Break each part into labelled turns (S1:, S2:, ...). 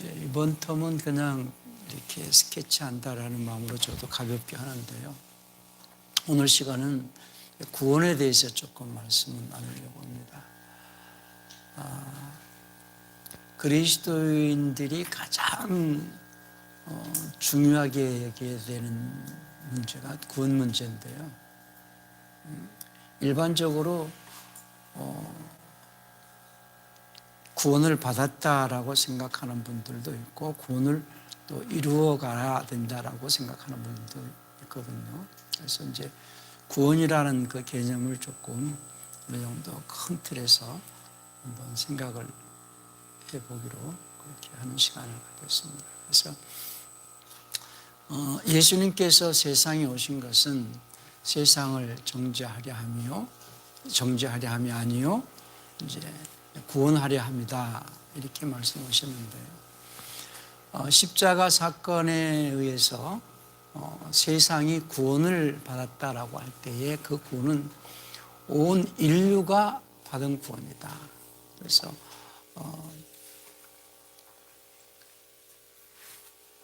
S1: 이번 텀은 그냥 이렇게 스케치한다라는 마음으로 저도 가볍게 하는데요. 오늘 시간은 구원에 대해서 조금 말씀을 나누려고 합니다. 그리스도인들이 가장 중요하게 여겨야 되는 문제가 구원 문제인데요. 일반적으로 구원을 받았다라고 생각하는 분들도 있고 구원을 또 이루어가야 된다라고 생각하는 분들도 있거든요. 그래서 이제 구원이라는 그 개념을 조금 어느 정도 큰 틀에서 한번 생각을 해보기로 그렇게 하는 시간을 갖겠습니다. 그래서 예수님께서 세상에 오신 것은 세상을 정죄하려 함이 아니요 이제 구원하려 합니다. 이렇게 말씀하셨는데요. 십자가 사건에 의해서 세상이 구원을 받았다라고 할 때에 그 구원은 온 인류가 받은 구원이다. 그래서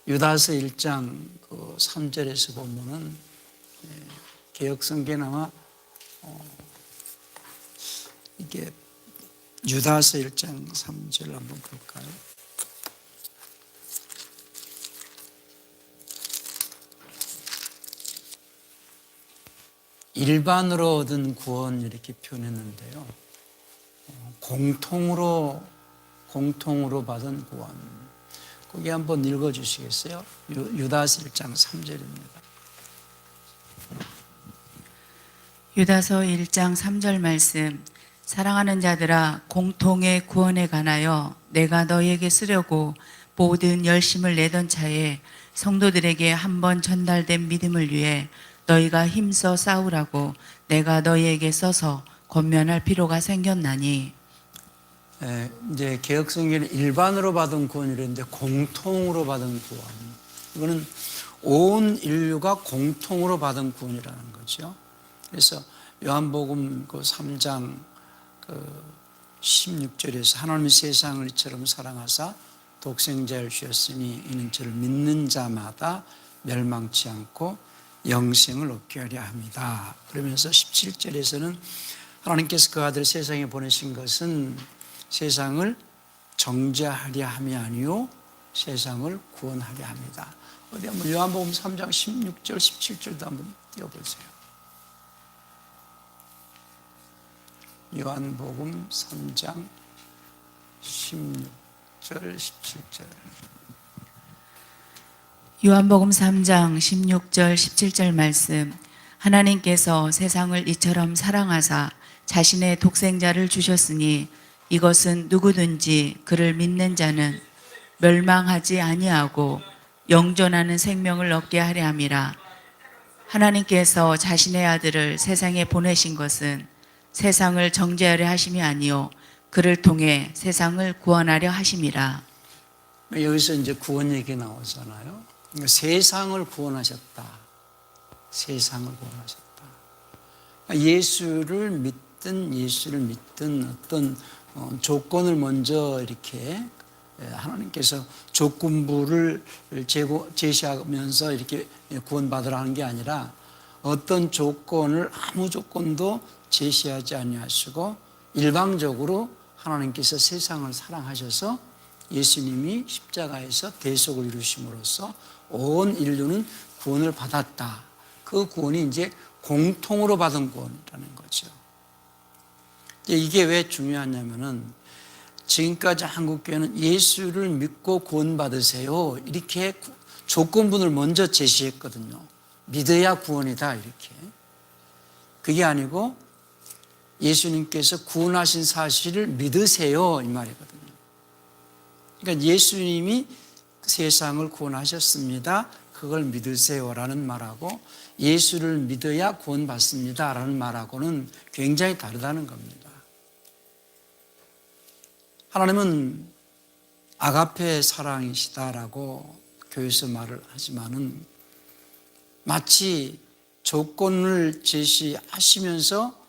S1: 유다서 1장 3절에서 보면은 개역성경에 아마 이게 유다서 1장 3절 한번 볼까요? 일반으로 얻은 구원 이렇게 표현했는데요. 공통으로 받은 구원. 거기 한번 읽어주시겠어요? 유다서 1장 3절입니다.
S2: 유다서 1장 3절 말씀. 사랑하는 자들아, 공통의 구원에 관하여 내가 너희에게 쓰려고 모든 열심을 내던 차에 성도들에게 한번 전달된 믿음을 위해 너희가 힘써 싸우라고 내가 너희에게 써서 권면할 필요가 생겼나니.
S1: 이제 개역성경은 일반으로 받은 구원이랬는데 공통으로 받은 구원. 이거는 온 인류가 공통으로 받은 구원이라는 거죠. 그래서 요한복음 3장 16절에서 하나님이 세상을 이처럼 사랑하사 독생자를 주셨으니 이는 저를 믿는 자마다 멸망치 않고 영생을 얻게 하려 합니다. 그러면서 17절에서는 하나님께서 그 아들 세상에 보내신 것은 세상을 정죄하려 함이 아니요 세상을 구원하려 합니다. 어디 한번 요한복음 3장 16절 17절도 한번 띄워보세요. 요한복음 3장 16절 17절.
S2: 요한복음 3장 16절 17절 말씀. 하나님께서 세상을 이처럼 사랑하사 자신의 독생자를 주셨으니 이것은 누구든지 그를 믿는 자는 멸망하지 아니하고 영존하는 생명을 얻게 하려 함이라. 하나님께서 자신의 아들을 세상에 보내신 것은 세상을 정죄하려 하심이 아니요 그를 통해 세상을 구원하려 하심이라.
S1: 여기서 이제 구원 얘기 나오잖아요. 그러니까 세상을 구원하셨다. 세상을 구원하셨다. 그러니까 예수를 믿든 어떤 조건을 먼저 이렇게 하나님께서 조건부를 제시하면서 이렇게 구원받으라는 게 아니라 어떤 조건을 아무 조건도 제시하지 아니하시고 일방적으로 하나님께서 세상을 사랑하셔서 예수님이 십자가에서 대속을 이루심으로써 온 인류는 구원을 받았다. 그 구원이 이제 공통으로 받은 구원이라는 거죠. 이게 왜 중요하냐면은 지금까지 한국교회는 예수를 믿고 구원받으세요. 이렇게 조건분을 먼저 제시했거든요. 믿어야 구원이다. 이렇게. 그게 아니고 예수님께서 구원하신 사실을 믿으세요. 이 말이거든요. 그러니까 예수님이 세상을 구원하셨습니다. 그걸 믿으세요라는 말하고 예수를 믿어야 구원받습니다라는 말하고는 굉장히 다르다는 겁니다. 하나님은 아가페 사랑이시다라고 교회에서 말을 하지만은 마치 조건을 제시하시면서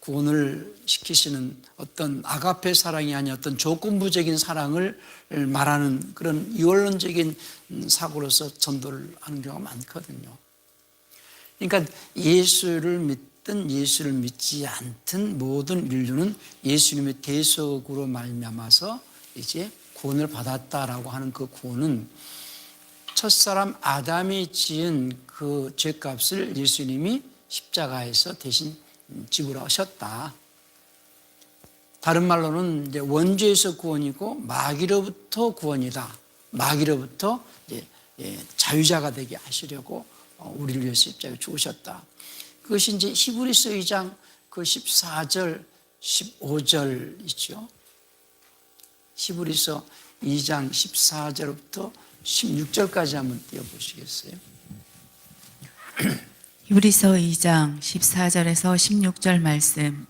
S1: 구원을 시키시는 어떤 아가페 사랑이 아닌 어떤 조건부적인 사랑을 말하는 그런 이원론적인 사고로서 전도를 하는 경우가 많거든요. 그러니까 예수를 믿든 예수를 믿지 않든 모든 인류는 예수님의 대속으로 말미암아서 이제 구원을 받았다라고 하는 그 구원은 첫사람 아담이 지은 그 죄값을 예수님이 십자가에서 대신 지불하셨다. 다른 말로는 이제 원죄에서 구원이고 마귀로부터 구원이다. 마귀로부터 이제 자유자가 되게 하시려고 우리를 위해서 십자가에 죽으셨다. 그것이 이제 히브리서 2장 그 14절, 15절이죠. 히브리서 2장 14절부터 16절까지 한번 띄워보시겠어요?
S2: 히브리서 2장 14절에서 16절 말씀.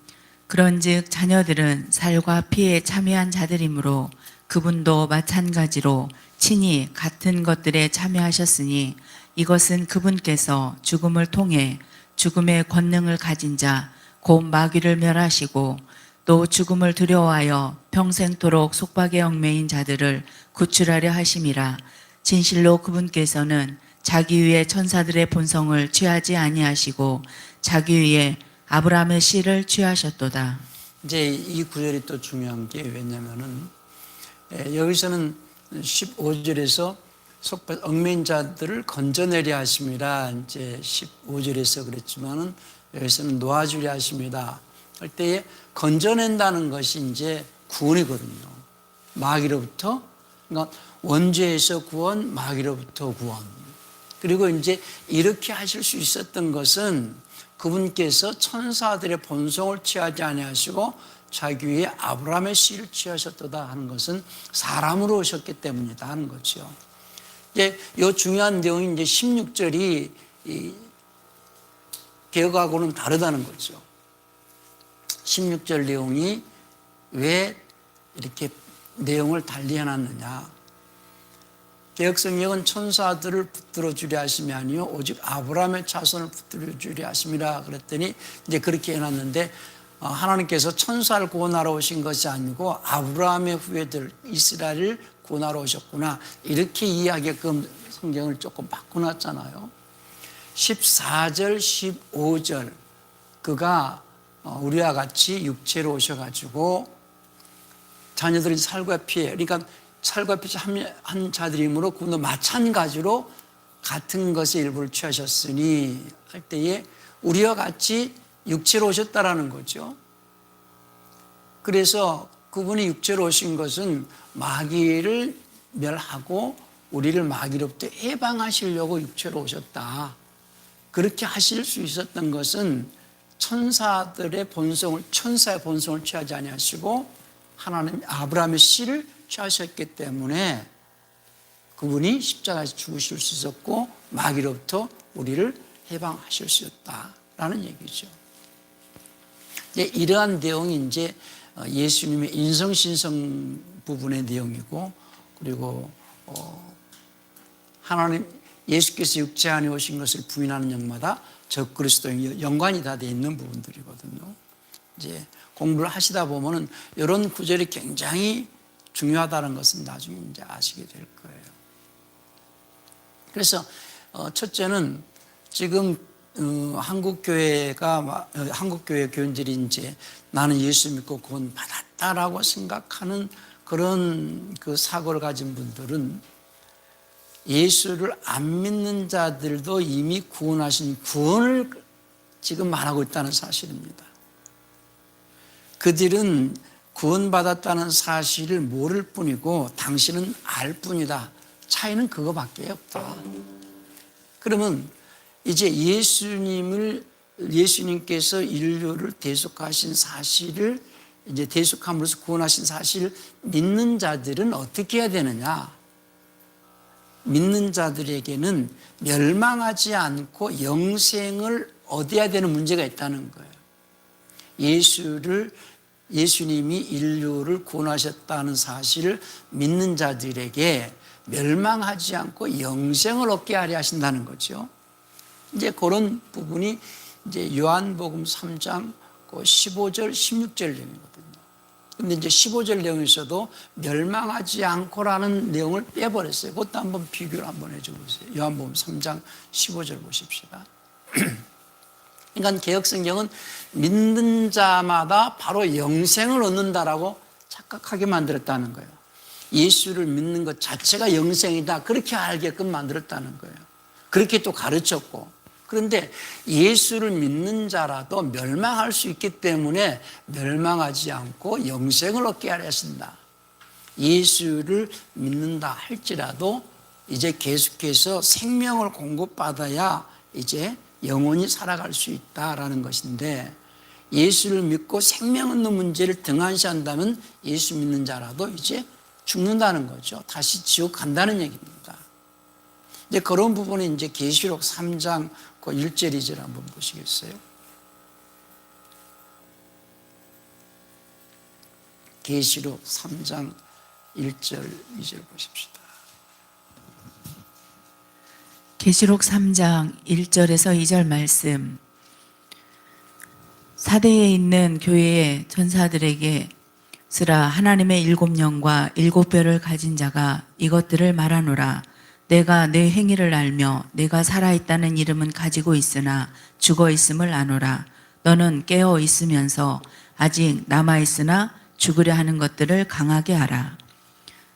S2: 그런즉 자녀들은 살과 피에 참여한 자들이므로 그분도 마찬가지로 친히 같은 것들에 참여하셨으니 이것은 그분께서 죽음을 통해 죽음의 권능을 가진 자 곧 마귀를 멸하시고 또 죽음을 두려워하여 평생토록 속박에 얽매인 자들을 구출하려 하심이라. 진실로 그분께서는 자기 위에 천사들의 본성을 취하지 아니하시고 자기 위에 아브라함의 씨를 취하셨도다.
S1: 이제 이 구절이 또 중요한 게 왜냐면은 여기서는 15절에서 속박 얽매인 자들을 건져내려 하심이라 이제 15절에서 그랬지만은 여기서는 놓아주려 하십니다. 할 때에 건져낸다는 것이 이제 구원이거든요. 마귀로부터, 그러니까 원죄에서 구원, 마귀로부터 구원. 그리고 이제 이렇게 하실 수 있었던 것은 그분께서 천사들의 본성을 취하지 아니하시고 자기 위에 아브라함의 씨를 취하셨도다 하는 것은 사람으로 오셨기 때문이다 하는 거죠. 이제 이 중요한 내용이 이제 16절이 개혁하고는 다르다는 거죠. 16절 내용이 왜 이렇게 내용을 달리 해놨느냐. 개혁성경은 천사들을 붙들어 주려 하심이 아니요 오직 아브라함의 자손을 붙들어 주려 하심이라 그랬더니 이제 그렇게 해놨는데 하나님께서 천사를 구원하러 오신 것이 아니고 아브라함의 후예들 이스라엘을 구원하러 오셨구나 이렇게 이해하게끔 성경을 조금 바꿔놨잖아요. 14절 15절 그가 우리와 같이 육체로 오셔가지고 자녀들이 살과 피해 그러니까 살과 피해 한 자들이므로 그분도 마찬가지로 같은 것의 일부를 취하셨으니 할 때에 우리와 같이 육체로 오셨다라는 거죠. 그래서 그분이 육체로 오신 것은 마귀를 멸하고 우리를 마귀로부터 해방하시려고 육체로 오셨다. 그렇게 하실 수 있었던 것은 천사의 본성을 취하지 아니하시고 하나님 아브라함의 씨를 취하셨기 때문에 그분이 십자가에서 죽으실 수 있었고 마귀로부터 우리를 해방하실 수 있다라는 얘기죠. 이러한 내용이 이제 예수님의 인성신성 부분의 내용이고 그리고 하나님 예수께서 육체 안에 오신 것을 부인하는 영마다 적그리스도의 연관이 다 되어 있는 부분들이거든요. 이제 공부를 하시다 보면은 이런 구절이 굉장히 중요하다는 것은 나중에 이제 아시게 될 거예요. 그래서 첫째는 지금 한국교회 교인들이 이제 나는 예수 믿고 구원 받았다라고 생각하는 그런 그 사고를 가진 분들은 예수를 안 믿는 자들도 이미 구원하신 구원을 지금 말하고 있다는 사실입니다. 그들은 구원받았다는 사실을 모를 뿐이고 당신은 알 뿐이다. 차이는 그거밖에 없다. 그러면 이제 예수님께서 인류를 대속하신 사실을 이제 대속함으로써 구원하신 사실을 믿는 자들은 어떻게 해야 되느냐? 믿는 자들에게는 멸망하지 않고 영생을 얻어야 되는 문제가 있다는 거예요. 예수님이 인류를 구원하셨다는 사실을 믿는 자들에게 멸망하지 않고 영생을 얻게 하려 하신다는 거죠. 이제 그런 부분이 이제 요한복음 3장 그 15절, 16절 내용이거든요. 근데 이제 15절 내용에서도 멸망하지 않고라는 내용을 빼버렸어요. 그것도 한번 비교를 한번 해줘 보세요. 요한복음 3장 15절 보십시다. 그러니까 개혁성경은 믿는 자마다 바로 영생을 얻는다라고 착각하게 만들었다는 거예요. 예수를 믿는 것 자체가 영생이다, 그렇게 알게끔 만들었다는 거예요. 그렇게 또 가르쳤고, 그런데 예수를 믿는 자라도 멸망할 수 있기 때문에 멸망하지 않고 영생을 얻게 하려 하신다. 예수를 믿는다 할지라도 이제 계속해서 생명을 공급받아야 이제 영원히 살아갈 수 있다라는 것인데, 예수를 믿고 생명 얻는 문제를 등한시한다면 예수 믿는 자라도 이제 죽는다는 거죠. 다시 지옥 간다는 얘기입니다. 이제 그런 부분은 이제 계시록 3장 그 1절 2절 한번 보시겠어요? 계시록 3장 1절 2절 보십시다.
S2: 계시록 3장 1절에서 2절 말씀. 사대에 있는 교회의 전사들에게 쓰라. 하나님의 7영과 7뼈를 가진 자가 이것들을 말하노라. 내가 내 행위를 알며 내가 살아있다는 이름은 가지고 있으나 죽어 있음을 아노라. 너는 깨어 있으면서 아직 남아있으나 죽으려 하는 것들을 강하게 하라.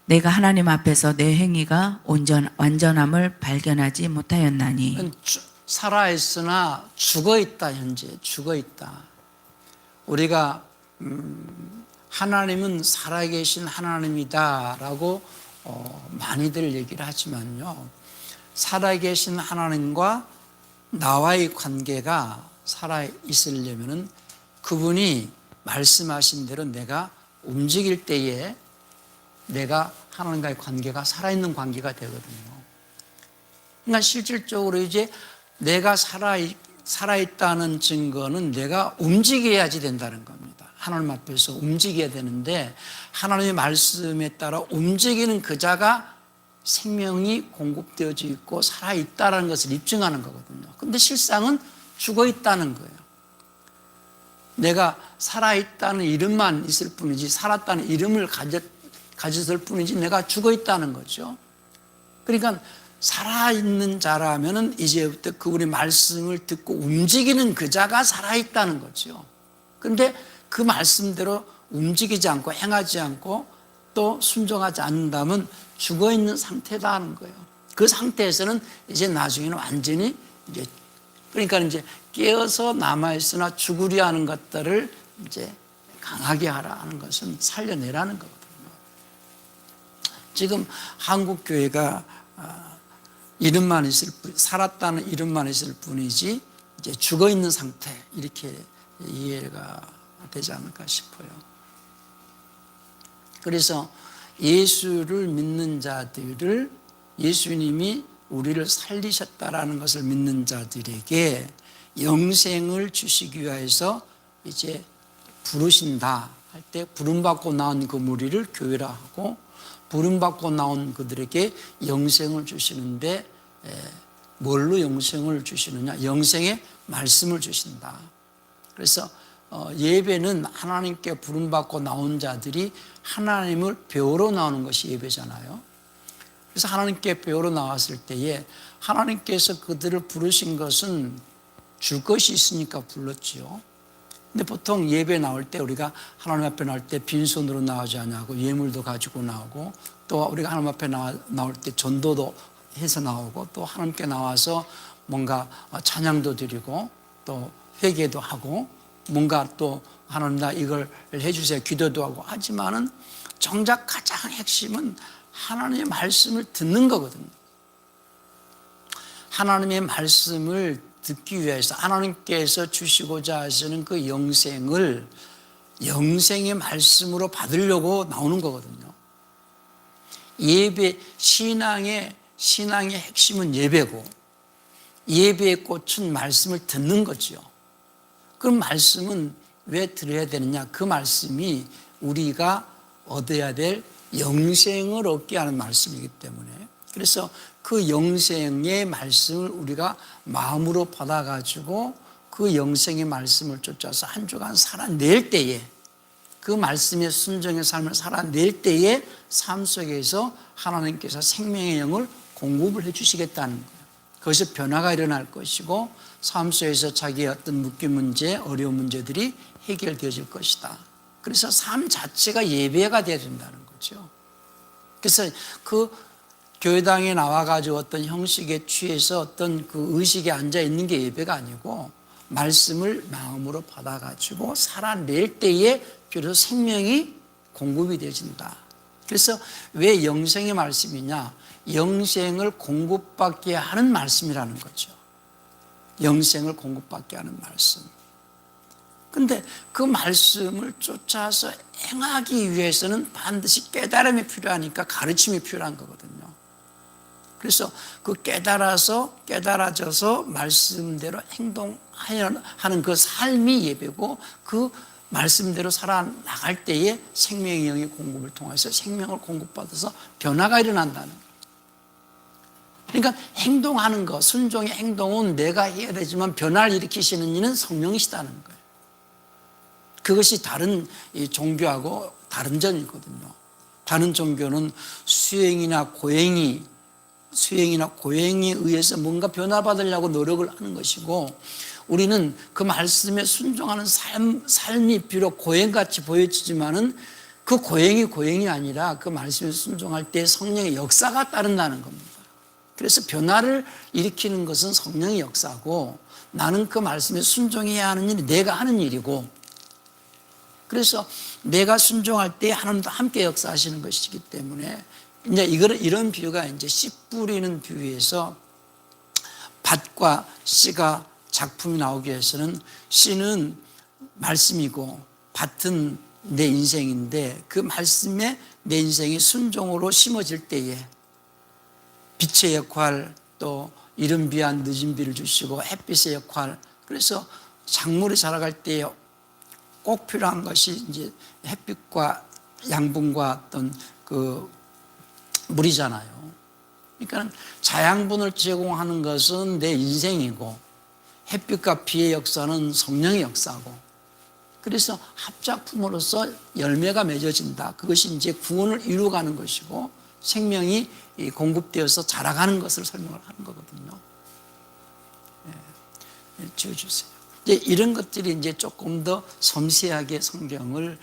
S2: 내가 하나님 앞에서 내 행위가 완전함을 발견하지 못하였나니.
S1: 살아있으나 죽어있다. 현재 죽어있다. 우리가 하나님은 살아계신 하나님이다라고 많이들 얘기를 하지만요, 살아계신 하나님과 나와의 관계가 살아있으려면 그분이 말씀하신 대로 내가 움직일 때에 내가 하나님과의 관계가 살아있는 관계가 되거든요. 그러니까 실질적으로 이제 내가 살아있다는 증거는 내가 움직여야지 된다는 겁니다. 하나님 앞에서 움직여야 되는데, 하나님의 말씀에 따라 움직이는 그 자가 생명이 공급되어져 있고 살아있다는 것을 입증하는 거거든요. 근데 실상은 죽어있다는 거예요. 내가 살아있다는 이름만 있을 뿐이지, 살았다는 이름을 가졌을 뿐이지 내가 죽어있다는 거죠. 그러니까 살아있는 자라면 이제부터 그분의 말씀을 듣고 움직이는 그 자가 살아있다는 거죠. 그런데 그 말씀대로 움직이지 않고 행하지 않고 또 순종하지 않는다면 죽어있는 상태다 하는 거예요. 그 상태에서는 이제 나중에는 완전히 이제, 그러니까 이제 깨어서 남아있으나 죽으려 하는 것들을 이제 강하게 하라 하는 것은 살려내라는 거거든요. 지금 한국 교회가 이름만 있을 뿐, 살았다는 이름만 있을 뿐이지 이제 죽어 있는 상태, 이렇게 이해가 되지 않을까 싶어요. 그래서 예수를 믿는 자들을, 예수님이 우리를 살리셨다라는 것을 믿는 자들에게 영생을 주시기 위해서 이제 부르신다 할 때, 부름받고 나온 그 무리를 교회라 하고, 부름받고 나온 그들에게 영생을 주시는데, 뭘로 영생을 주시느냐? 영생의 말씀을 주신다. 그래서 예배는 하나님께 부름받고 나온 자들이 하나님을 배우러 나오는 것이 예배잖아요. 그래서 하나님께 배우러 나왔을 때에 하나님께서 그들을 부르신 것은 줄 것이 있으니까 불렀지요. 근데 보통 예배 나올 때, 우리가 하나님 앞에 나올 때 빈손으로 나오지 않냐고, 예물도 가지고 나오고, 또 우리가 하나님 앞에 나올 때 전도도 해서 나오고, 또 하나님께 나와서 뭔가 찬양도 드리고, 또 회개도 하고, 뭔가 또 하나님 나 이걸 해주세요 기도도 하고 하지만은, 정작 가장 핵심은 하나님의 말씀을 듣는 거거든요. 하나님의 말씀을 듣기 위해서 하나님께서 주시고자 하시는 그 영생을 영생의 말씀으로 받으려고 나오는 거거든요. 예배, 신앙의 핵심은 예배고, 예배의 꽃은 말씀을 듣는 거죠. 그 말씀은 왜 들어야 되느냐? 그 말씀이 우리가 얻어야 될 영생을 얻게 하는 말씀이기 때문에, 그래서 그 영생의 말씀을 우리가 마음으로 받아가지고 그 영생의 말씀을 쫓아서 한 주간 살아낼 때에, 그 말씀에 순종의 삶을 살아낼 때에 삶 속에서 하나님께서 생명의 영을 공급을 해 주시겠다는 거예요. 그것이 변화가 일어날 것이고 삶 속에서 자기의 어떤 묶인 문제, 어려운 문제들이 해결되어질 것이다. 그래서 삶 자체가 예배가 되어야 된다는 거죠. 그래서 그 교회당에 나와가지고 어떤 형식에 취해서 어떤 그 의식에 앉아 있는 게 예배가 아니고 말씀을 마음으로 받아가지고 살아낼 때에 비로소 생명이 공급이 되어진다. 그래서 왜 영생의 말씀이냐? 영생을 공급받게 하는 말씀이라는 거죠. 영생을 공급받게 하는 말씀. 근데 그 말씀을 쫓아서 행하기 위해서는 반드시 깨달음이 필요하니까 가르침이 필요한 거거든요. 그래서 그 깨달아져서 말씀대로 행동하는 그 삶이 예배고, 그 말씀대로 살아나갈 때에 생명의 영의 공급을 통해서 생명을 공급받아서 변화가 일어난다는 거예요. 그러니까 행동하는 것, 순종의 행동은 내가 해야 되지만 변화를 일으키시는 이는 성령이시다는 거예요. 그것이 다른 종교하고 다른 점이거든요. 다른 종교는 수행이나 고행에 의해서 뭔가 변화받으려고 노력을 하는 것이고, 우리는 그 말씀에 순종하는 삶이 비록 고행같이 보여지지만은 그 고행이 아니라 그 말씀에 순종할 때 성령의 역사가 따른다는 겁니다. 그래서 변화를 일으키는 것은 성령의 역사고, 나는 그 말씀에 순종해야 하는 일이 내가 하는 일이고, 그래서 내가 순종할 때 하나님도 함께 역사하시는 것이기 때문에 이제 이런 비유가 이제 씨 뿌리는 비유에서 밭과 씨가 작품이 나오기 위해서는 씨는 말씀이고 밭은 내 인생인데, 그 말씀에 내 인생이 순종으로 심어질 때에 빛의 역할, 또 이른 비와 늦은 비를 주시고 햇빛의 역할, 그래서 작물이 자라갈 때 꼭 필요한 것이 이제 햇빛과 양분과 어떤 그 물이잖아요. 그러니까 자양분을 제공하는 것은 내 인생이고, 햇빛과 비의 역사는 성령의 역사고, 그래서 합작품으로서 열매가 맺어진다. 그것이 이제 구원을 이루어가는 것이고 생명이 공급되어서 자라가는 것을 설명을 하는 거거든요. 지어주세요. 이제 이런 것들이 이제 조금 더 섬세하게 성경을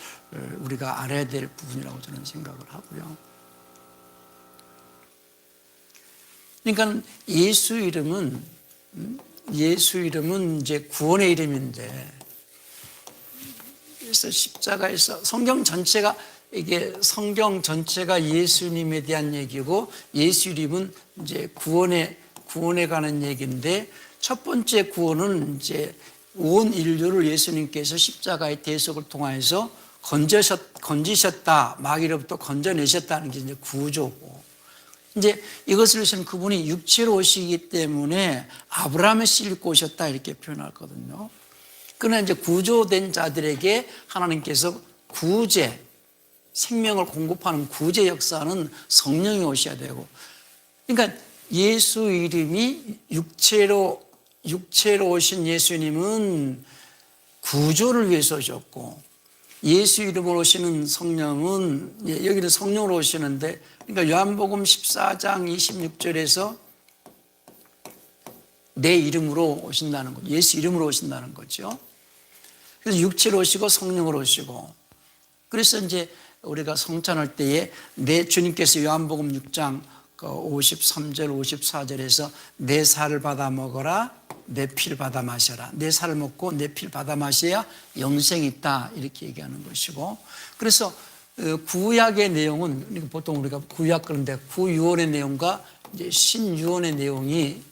S1: 우리가 알아야 될 부분이라고 저는 생각을 하고요. 그러니까 예수 이름은 이제 구원의 이름인데, 그래서 십자가에서 성경 전체가 예수님에 대한 얘기고, 예수 이름은 이제 구원에 관한 얘기인데, 첫 번째 구원은 이제 온 인류를 예수님께서 십자가의 대속을 통해서 건지셨다, 마귀로부터 건져내셨다는 게 이제 구조고, 이제 이것을 위해서는 그분이 육체로 오시기 때문에 아브라함의 씨를 입고 오셨다 이렇게 표현하거든요. 그러나 이제 구조된 자들에게 하나님께서 구제, 생명을 공급하는 구제 역사는 성령이 오셔야 되고, 그러니까 예수 이름이 육체로 오신 예수님은 구조를 위해서 오셨고, 예수 이름으로 오시는 성령은, 여기는 성령으로 오시는데, 그러니까 요한복음 14장 26절에서 내 이름으로 오신다는 거죠. 예수 이름으로 오신다는 거죠. 그래서 육체로 오시고 성령으로 오시고, 그래서 이제 우리가 성찬할 때에 내 주님께서 요한복음 6장 53절 54절에서 내 살을 받아 먹어라, 내 피를 받아 마셔라. 내 살을 먹고 내 피를 받아 마셔야 영생이 있다 이렇게 얘기하는 것이고, 그래서 구약의 내용은 보통 우리가 구약 그런데 구유언의 내용과 이제 신유언의 내용이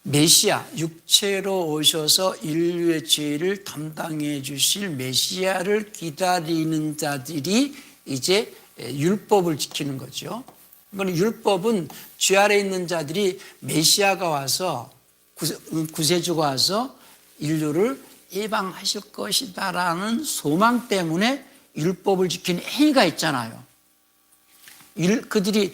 S1: 메시아, 육체로 오셔서 인류의 죄를 담당해 주실 메시아를 기다리는 자들이 이제 율법을 지키는 거죠. 그러니까 율법은 죄 아래 있는 자들이 메시아가 와서, 구세주가 와서 인류를 예방하실 것이다라는 소망 때문에 율법을 지킨 행위가 있잖아요. 그들이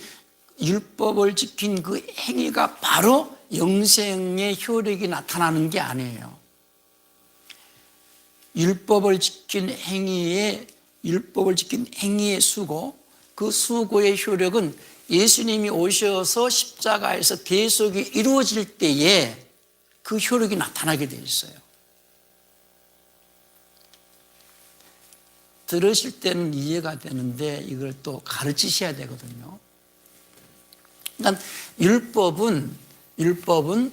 S1: 율법을 지킨 그 행위가 바로 영생의 효력이 나타나는 게 아니에요. 율법을 지킨 행위의 수고, 그 수고의 효력은 예수님이 오셔서 십자가에서 대속이 이루어질 때에 그 효력이 나타나게 돼 있어요. 들으실 때는 이해가 되는데 이걸 또 가르치셔야 되거든요. 그러니까 율법은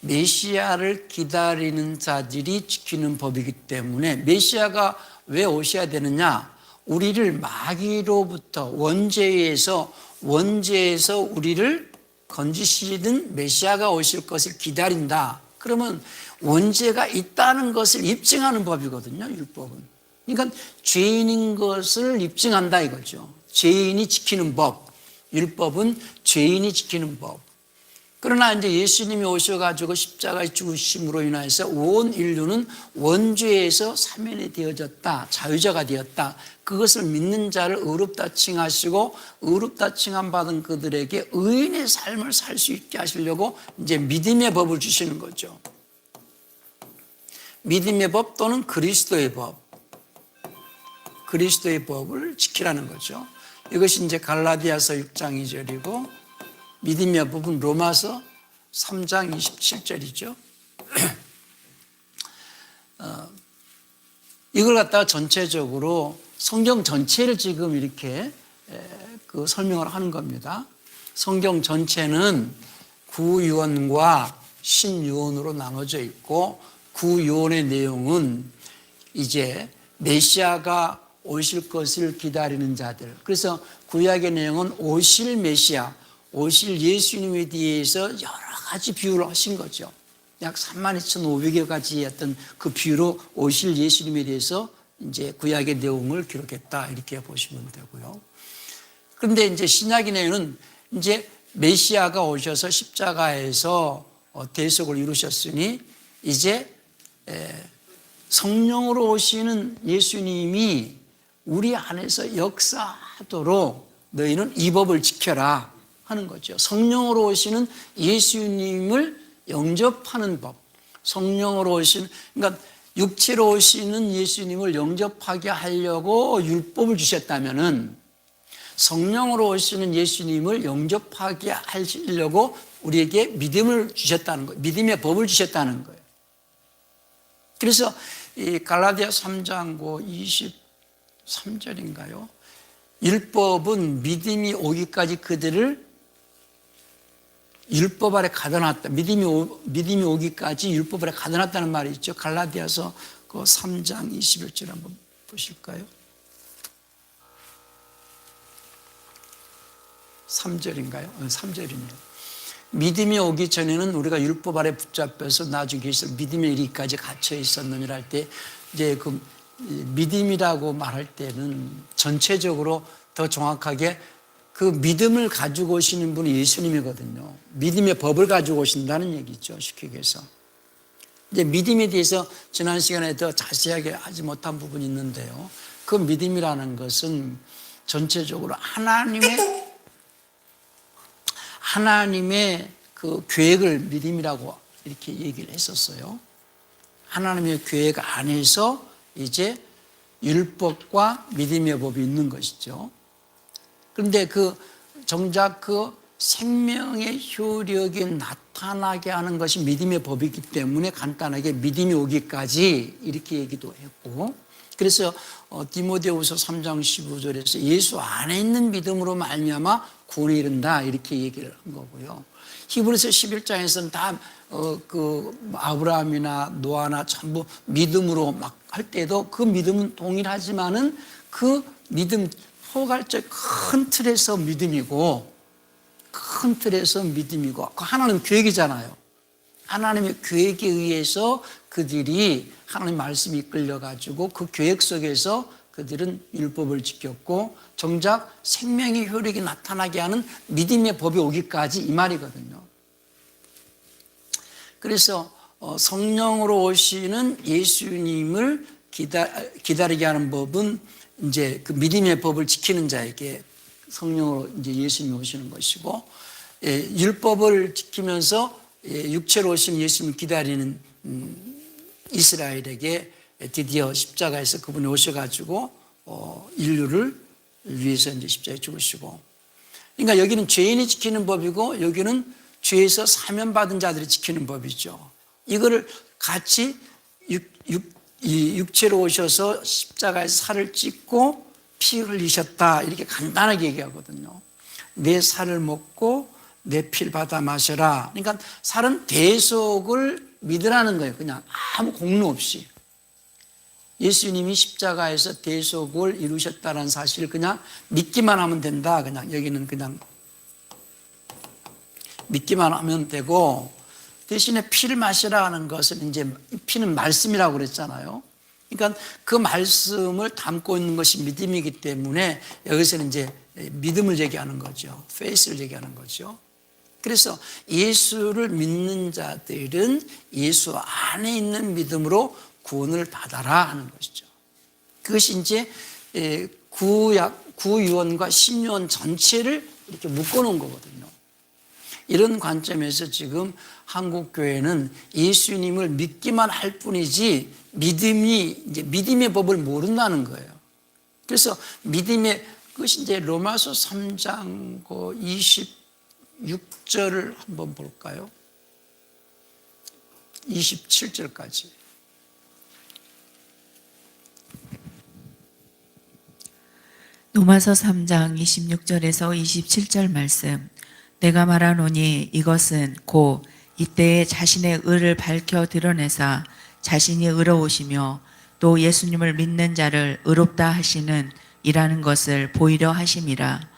S1: 메시아를 기다리는 자들이 지키는 법이기 때문에 메시아가 왜 오셔야 되느냐? 우리를 마귀로부터 원죄에서 우리를 건지시는 메시아가 오실 것을 기다린다. 그러면 원죄가 있다는 것을 입증하는 법이거든요, 율법은. 그러니까 죄인인 것을 입증한다 이거죠. 죄인이 지키는 법. 율법은 죄인이 지키는 법. 그러나 이제 예수님이 오셔가지고 십자가의 죽으심으로 인해서 온 인류는 원죄에서 사면이 되어졌다. 자유자가 되었다. 그것을 믿는 자를 의롭다 칭하시고 의롭다 칭함 받은 그들에게 의인의 삶을 살 수 있게 하시려고 이제 믿음의 법을 주시는 거죠. 믿음의 법 또는 그리스도의 법. 그리스도의 법을 지키라는 거죠. 이것이 이제 갈라디아서 6장 2절이고 믿음의 법은 로마서 3장 27절이죠. 이걸 갖다가 전체적으로 성경 전체를 지금 이렇게 설명을 하는 겁니다. 성경 전체는 구유언과 신유언으로 나눠져 있고 구유언의 내용은 이제 메시아가 오실 것을 기다리는 자들. 그래서 구약의 내용은 오실 메시아, 오실 예수님에 대해서 여러 가지 비유를 하신 거죠. 약 32,500여 가지 어떤 그 비유로 오실 예수님에 대해서 이제 구약의 내용을 기록했다. 이렇게 보시면 되고요. 그런데 이제 신약의 내용은 이제 메시아가 오셔서 십자가에서 대속을 이루셨으니 이제 성령으로 오시는 예수님이 우리 안에서 역사하도록 너희는 이 법을 지켜라 하는 거죠. 성령으로 오시는 예수님을 영접하는 법. 성령으로 오시는, 그러니까 육체로 오시는 예수님을 영접하게 하려고 율법을 주셨다면은 성령으로 오시는 예수님을 영접하게 하시려고 우리에게 믿음을 주셨다는 거예요. 믿음의 법을 주셨다는 거예요. 그래서 이 갈라디아 3장 23절인가요? 율법은 믿음이 오기까지 그들을 율법 아래 가둬놨다. 믿음이 오기까지 율법 아래 가둬놨다는 말이 있죠. 갈라디아서 그 3장 21절 한번 보실까요? 3절인가요? 3절이네요. 믿음이 오기 전에는 우리가 율법 아래 붙잡혀서 나중에 믿음의 이르기까지 갇혀 있었느니라 할 때 이제 그 믿음이라고 말할 때는 전체적으로 더 정확하게 그 믿음을 가지고 오시는 분이 예수님이거든요. 믿음의 법을 가지고 오신다는 얘기죠. 쉽게 얘기해서. 이제 믿음에 대해서 지난 시간에 더 자세하게 하지 못한 부분이 있는데요. 그 믿음이라는 것은 전체적으로 하나님의 그 계획을 믿음이라고 이렇게 얘기를 했었어요. 하나님의 계획 안에서 이제 율법과 믿음의 법이 있는 것이죠. 그런데 정작 그 생명의 효력이 나타나게 하는 것이 믿음의 법이기 때문에 간단하게 믿음이 오기까지 이렇게 얘기도 했고, 그래서 디모데후서 3장 15절에서 예수 안에 있는 믿음으로 말미암아 구원에 이른다 이렇게 얘기를 한 거고요. 히브리서 11장에서는 다 아브라함이나 노아나 전부 믿음으로 막 할 때도 그 믿음은 동일하지만은 그 믿음 포괄적 큰 틀에서 믿음이고 그 하나님 계획이잖아요. 하나님의 계획에 의해서 그들이 하나님 말씀이 이끌려가지고 그 계획 속에서 그들은 율법을 지켰고 정작 생명의 효력이 나타나게 하는 믿음의 법이 오기까지 이 말이거든요. 그래서 성령으로 오시는 예수님을 기다리게 하는 법은 이제 그 믿음의 법을 지키는 자에게 성령으로 이제 예수님이 오시는 것이고, 율법을 지키면서 육체로 오신 예수님을 기다리는 이스라엘에게 드디어 십자가에서 그분이 오셔가지고 인류를 위해서 이제 십자가에 죽으시고, 그러니까 여기는 죄인이 지키는 법이고 여기는 죄에서 사면받은 자들이 지키는 법이죠. 이거를 같이 육체로 오셔서 십자가에서 살을 찢고 피 흘리셨다, 이렇게 간단하게 얘기하거든요. 내 살을 먹고 내 피를 받아 마셔라. 그러니까 살은 대속을 믿으라는 거예요. 그냥 아무 공로 없이. 예수님이 십자가에서 대속을 이루셨다는 사실을 그냥 믿기만 하면 된다. 그냥 여기는 그냥 믿기만 하면 되고, 대신에 피를 마시라 하는 것은 이제 피는 말씀이라고 그랬잖아요. 그러니까 그 말씀을 담고 있는 것이 믿음이기 때문에 여기서는 이제 믿음을 얘기하는 거죠. 페이스를 얘기하는 거죠. 그래서 예수를 믿는 자들은 예수 안에 있는 믿음으로 구원을 받아라 하는 것이죠. 그것이 이제 구유언과 신유언 전체를 이렇게 묶어놓은 거거든요. 이런 관점에서 지금 한국교회는 예수님을 믿기만 할 뿐이지 믿음의 법을 모른다는 거예요. 그래서 믿음의, 그것이 이제 로마서 3장 26절을 한번 볼까요? 27절까지.
S2: 로마서 3장 26절에서 27절 말씀. 내가 말하노니 이것은 곧 이때에 자신의 의를 밝혀 드러내사 자신이 의로우시며 또 예수님을 믿는 자를 의롭다 하시는 이라는 것을 보이려 하심이라.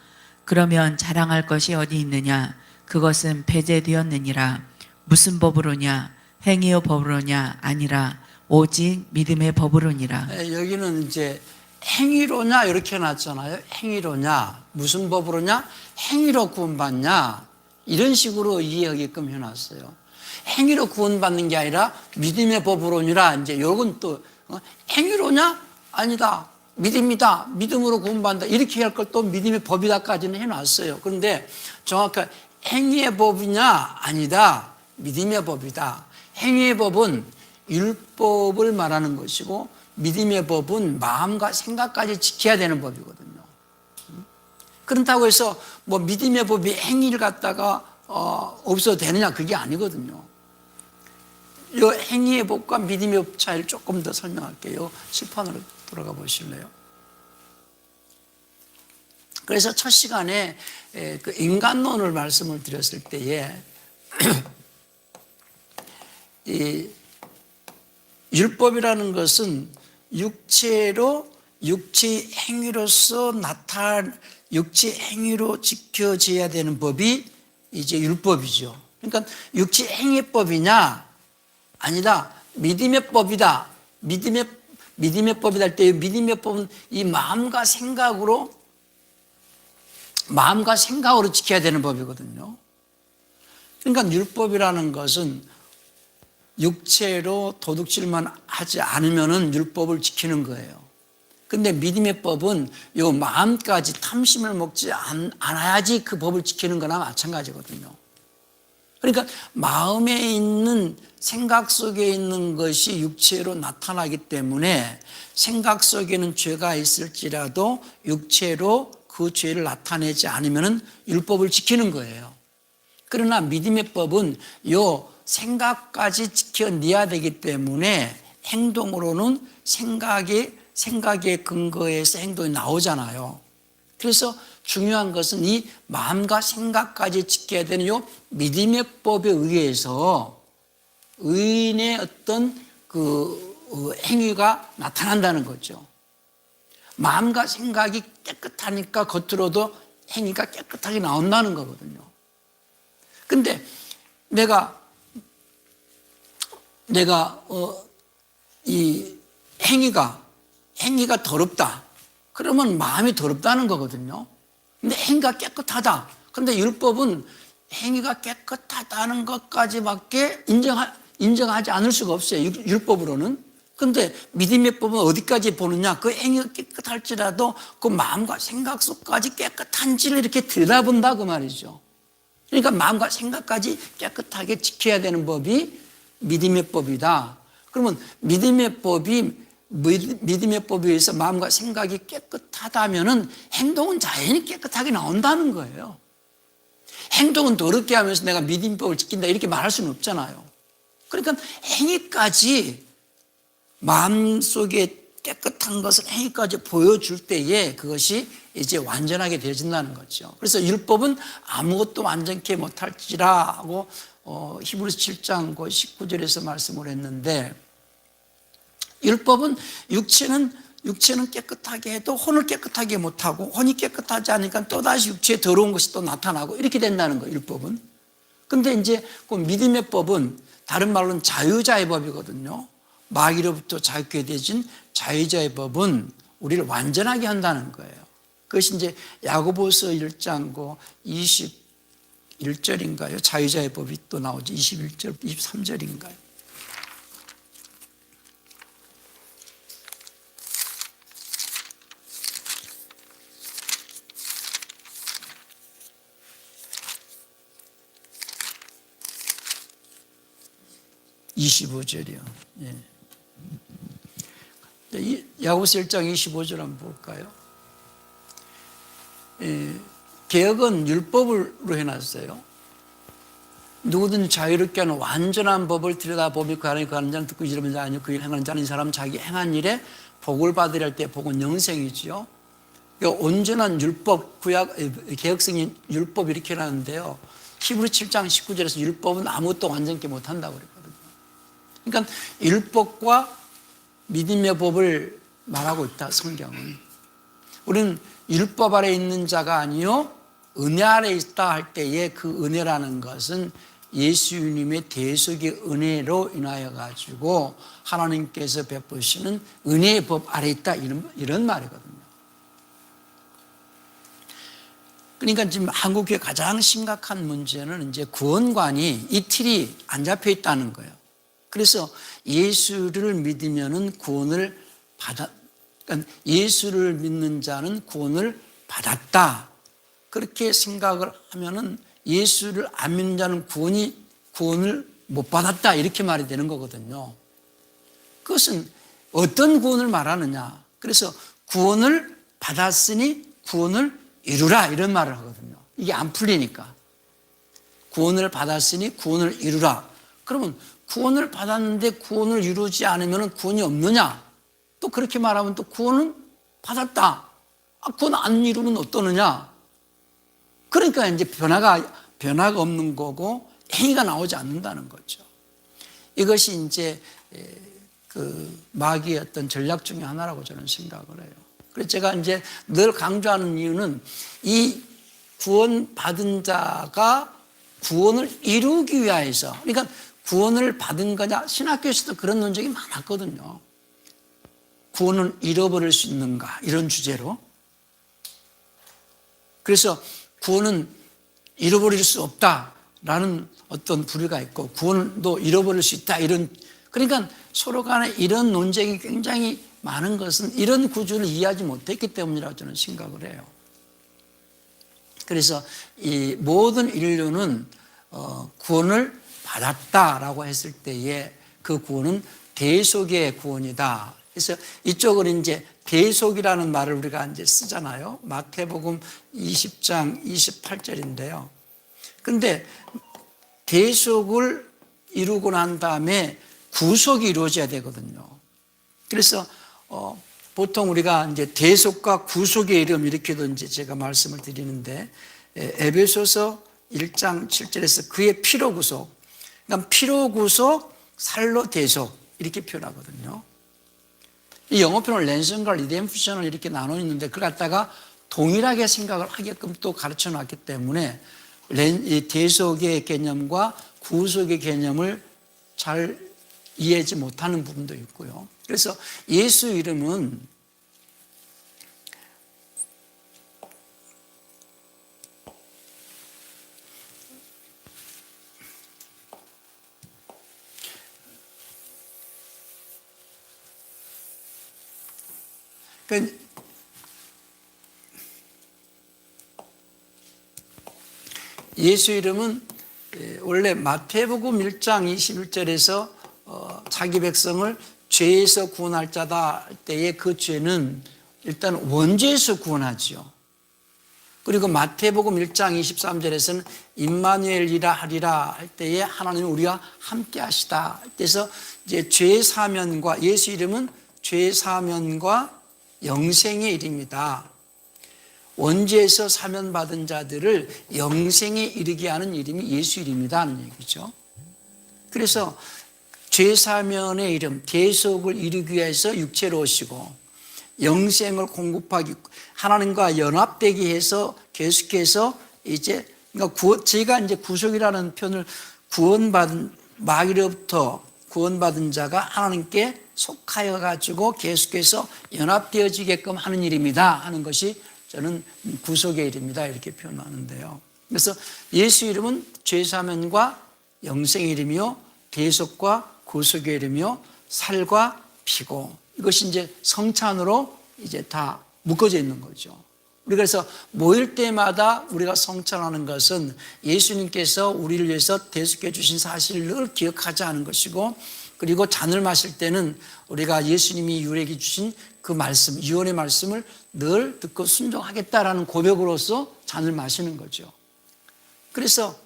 S2: 그러면 자랑할 것이 어디 있느냐? 그것은 배제되었느니라. 무슨 법으로냐? 행위의 법으로냐? 아니라 오직 믿음의 법으로니라.
S1: 여기는 이제 행위로냐 이렇게 해놨잖아요. 행위로냐, 무슨 법으로냐, 행위로 구원받냐, 이런 식으로 이해하게끔 해놨어요. 행위로 구원받는 게 아니라 믿음의 법으로니라. 이제 요건 또 행위로냐, 아니다, 믿음이다, 믿음으로 구원받는다, 이렇게 할 걸 또 믿음의 법이다까지는 해놨어요. 그런데 정확하게 행위의 법이냐, 아니다, 믿음의 법이다. 행위의 법은 율법을 말하는 것이고 믿음의 법은 마음과 생각까지 지켜야 되는 법이거든요. 그렇다고 해서 뭐 믿음의 법이 행위를 갖다가 없어도 되느냐, 그게 아니거든요. 이 행위의 법과 믿음의 법 차이를 조금 더 설명할게요. 칠판으로 돌아가 보실래요? 그래서 첫 시간에 그 인간론을 말씀을 드렸을 때에 이 율법이라는 것은 육체 행위로서 육체 행위로 지켜져야 되는 법이 이제 율법이죠. 그러니까 육체 행위법이냐, 아니다, 믿음의 법이다. 믿음의 법이다 할 때 믿음의 법은 이 마음과 생각으로 지켜야 되는 법이거든요. 그러니까 율법이라는 것은 육체로 도둑질만 하지 않으면은 율법을 지키는 거예요. 근데 믿음의 법은 요 마음까지 탐심을 먹지 않아야지 그 법을 지키는 거나 마찬가지거든요. 그러니까 마음에 있는, 생각 속에 있는 것이 육체로 나타나기 때문에 생각 속에는 죄가 있을지라도 육체로 그 죄를 나타내지 않으면은 율법을 지키는 거예요. 그러나 믿음의 법은 요 생각까지 지켜내야 되기 때문에 행동으로는 생각의 근거에서 행동이 나오잖아요. 그래서 중요한 것은 이 마음과 생각까지 지켜야 되는 이 믿음의 법에 의해서 의인의 어떤 그 행위가 나타난다는 거죠. 마음과 생각이 깨끗하니까 겉으로도 행위가 깨끗하게 나온다는 거거든요. 근데 내가 이 행위가 더럽다. 그러면 마음이 더럽다는 거거든요. 근데 행위가 깨끗하다. 근데 율법은 행위가 깨끗하다는 것까지밖에 인정하지 않을 수가 없어요. 율법으로는. 근데 믿음의 법은 어디까지 보느냐? 그 행위가 깨끗할지라도 그 마음과 생각 속까지 깨끗한지를 이렇게 들여다본다 그 말이죠. 그러니까 마음과 생각까지 깨끗하게 지켜야 되는 법이 믿음의 법이다. 그러면 믿음의 법이 믿음의 법에 의해서 마음과 생각이 깨끗하다면은 행동은 자연히 깨끗하게 나온다는 거예요. 행동은 더럽게 하면서 내가 믿음법을 지킨다 이렇게 말할 수는 없잖아요. 그러니까 행위까지 마음속에 깨끗한 것을 행위까지 보여줄 때에 그것이 이제 완전하게 되어진다는 거죠. 그래서 율법은 아무것도 완전케 못할지라 하고 히브리서 7장 19절에서 말씀을 했는데, 율법은 육체는 깨끗하게 해도 혼을 깨끗하게 못하고, 혼이 깨끗하지 않으니까 또다시 육체에 더러운 것이 또 나타나고 이렇게 된다는 거예요, 율법은. 근데 이제 그 믿음의 법은 다른 말로는 자유자의 법이거든요. 마귀로부터 자유케 되진 자유자의 법은 우리를 완전하게 한다는 거예요. 그것이 이제 야고보서 1장 21절인가요? 자유자의 법이 또 나오죠. 21절, 23절인가요? (25절이요) 예. 야고보서 1장 25절 한번 볼까요? 예. 개혁은 율법으로 해놨어요. 누구든 자유롭게 하는 완전한 법을 들여다보며 그 안에 가는 자는 듣고 이르는 자 아니요 그 일 행하는 자는 이 사람 자기 행한 일에 복을 받으려 할 때 복은 영생이지요. 그러니까 온전한 율법, 개혁성인 율법 이렇게 해놨는데요. 히브리 7장 19절에서 율법은 아무것도 완전케 못한다고 그랬거든요. 그러니까 율법과 믿음의 법을 말하고 있다, 성경은. 우리는 율법 아래 있는 자가 아니요 은혜 아래 있다 할 때에 그 은혜라는 것은 예수님의 대속의 은혜로 인하여 가지고 하나님께서 베푸시는 은혜의 법 아래 있다, 이런 말이거든요. 그러니까 지금 한국의 가장 심각한 문제는 이제 구원관이 이 틀이 안 잡혀 있다는 거예요. 그래서 예수를 믿으면은 구원을 그러니까 예수를 믿는 자는 구원을 받았다, 그렇게 생각을 하면은 예수를 안 믿는 자는 구원을 못 받았다, 이렇게 말이 되는 거거든요. 그것은 어떤 구원을 말하느냐? 그래서 구원을 받았으니 구원을 이루라, 이런 말을 하거든요. 이게 안 풀리니까. 구원을 받았으니 구원을 이루라. 그러면 구원을 받았는데 구원을 이루지 않으면 구원이 없느냐? 또 그렇게 말하면 또 구원은 받았다. 구원 안 이루면 어떠느냐? 그러니까 이제 변화가 없는 거고 행위가 나오지 않는다는 거죠. 이것이 이제 그 마귀의 어떤 전략 중에 하나라고 저는 생각을 해요. 그래서 제가 이제 늘 강조하는 이유는 이 구원받은 자가 구원을 이루기 위하여서, 그러니까 구원을 받은 거냐, 신학교에서도 그런 논쟁이 많았거든요. 구원을 잃어버릴 수 있는가, 이런 주제로. 그래서 구원은 잃어버릴 수 없다라는 어떤 부류가 있고, 구원도 잃어버릴 수 있다, 이런. 그러니까 서로 간에 이런 논쟁이 굉장히 많은 것은 이런 구조를 이해하지 못했기 때문이라고 저는 생각을 해요. 그래서 이 모든 인류는 구원을 받았다라고 했을 때에 그 구원은 대속의 구원이다. 그래서 이쪽은 이제 대속이라는 말을 우리가 이제 쓰잖아요. 마태복음 20장 28절인데요. 근데 대속을 이루고 난 다음에 구속이 이루어져야 되거든요. 그래서 보통 우리가 이제 대속과 구속의 이름 이렇게도 이제 제가 말씀을 드리는데, 에베소서 1장 7절에서 그의 피로 구속, 그러니까 피로 구속, 살로 대속, 이렇게 표현하거든요. 이 영어표는 랜섬과 리뎀프션을 이렇게 나눠 있는데 그걸 갖다가 동일하게 생각을 하게끔 또 가르쳐 놨기 때문에 이 대속의 개념과 구속의 개념을 잘 이해하지 못하는 부분도 있고요. 그래서 예수 이름은 예수 이름은 원래 마태복음 1장 21절에서 자기 백성을 죄에서 구원할 자다 할 때에 그 죄는 일단 원죄에서 구원하지요. 그리고 마태복음 1장 23절에서는 임마누엘이라 하리라 할 때에 하나님은 우리와 함께 하시다. 그래서 이제 죄 사면과, 예수 이름은 죄 사면과 영생의 이름이다. 원죄에서 사면받은 자들을 영생에 이르게 하는 이름이 예수 이름이다 하는 얘기죠. 그래서 죄 사면의 이름, 대속을 이루기 위해서 육체로 오시고 영생을 공급하기, 하나님과 연합되게 해서 계속해서 이제, 그러니까 제가 이제 구속이라는 표현을 구원받은, 마귀로부터 구원받은 자가 하나님께 속하여 가지고 계속해서 연합되어지게끔 하는 일입니다 하는 것이 저는 구속의 일입니다 이렇게 표현하는데요. 그래서 예수 이름은 죄사면과 영생의 이름이요, 대속과 구속의 이름이요, 살과 피고, 이것이 이제 성찬으로 이제 다 묶어져 있는 거죠. 우리가 그래서 모일 때마다 우리가 성찬하는 것은 예수님께서 우리를 위해서 대속해 주신 사실을 늘 기억하자 하는 것이고, 그리고 잔을 마실 때는 우리가 예수님이 우리에게 주신 그 말씀, 유언의 말씀을 늘 듣고 순종하겠다라는 고백으로서 잔을 마시는 거죠. 그래서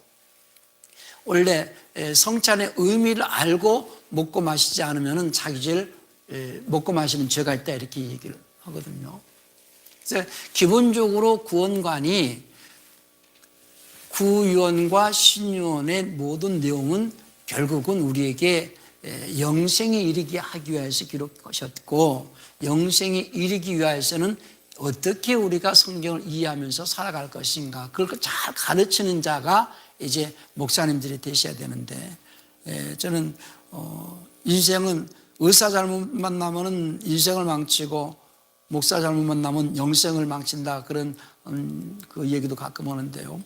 S1: 원래 성찬의 의미를 알고 먹고 마시지 않으면 자기 죄를 먹고 마시는 죄가 있다 이렇게 얘기를 하거든요. 그래서 기본적으로 구원관이 구유언과 신유언의 모든 내용은 결국은 우리에게 영생에 이르게 하기 위해서 기록하셨고, 영생에 이르기 위해서는 어떻게 우리가 성경을 이해하면서 살아갈 것인가, 그걸 잘 가르치는 자가 이제 목사님들이 되셔야 되는데, 저는 인생은 의사 잘못 만나면 인생을 망치고 목사 잘못 만나면 영생을 망친다, 그런 그 얘기도 가끔 하는데요.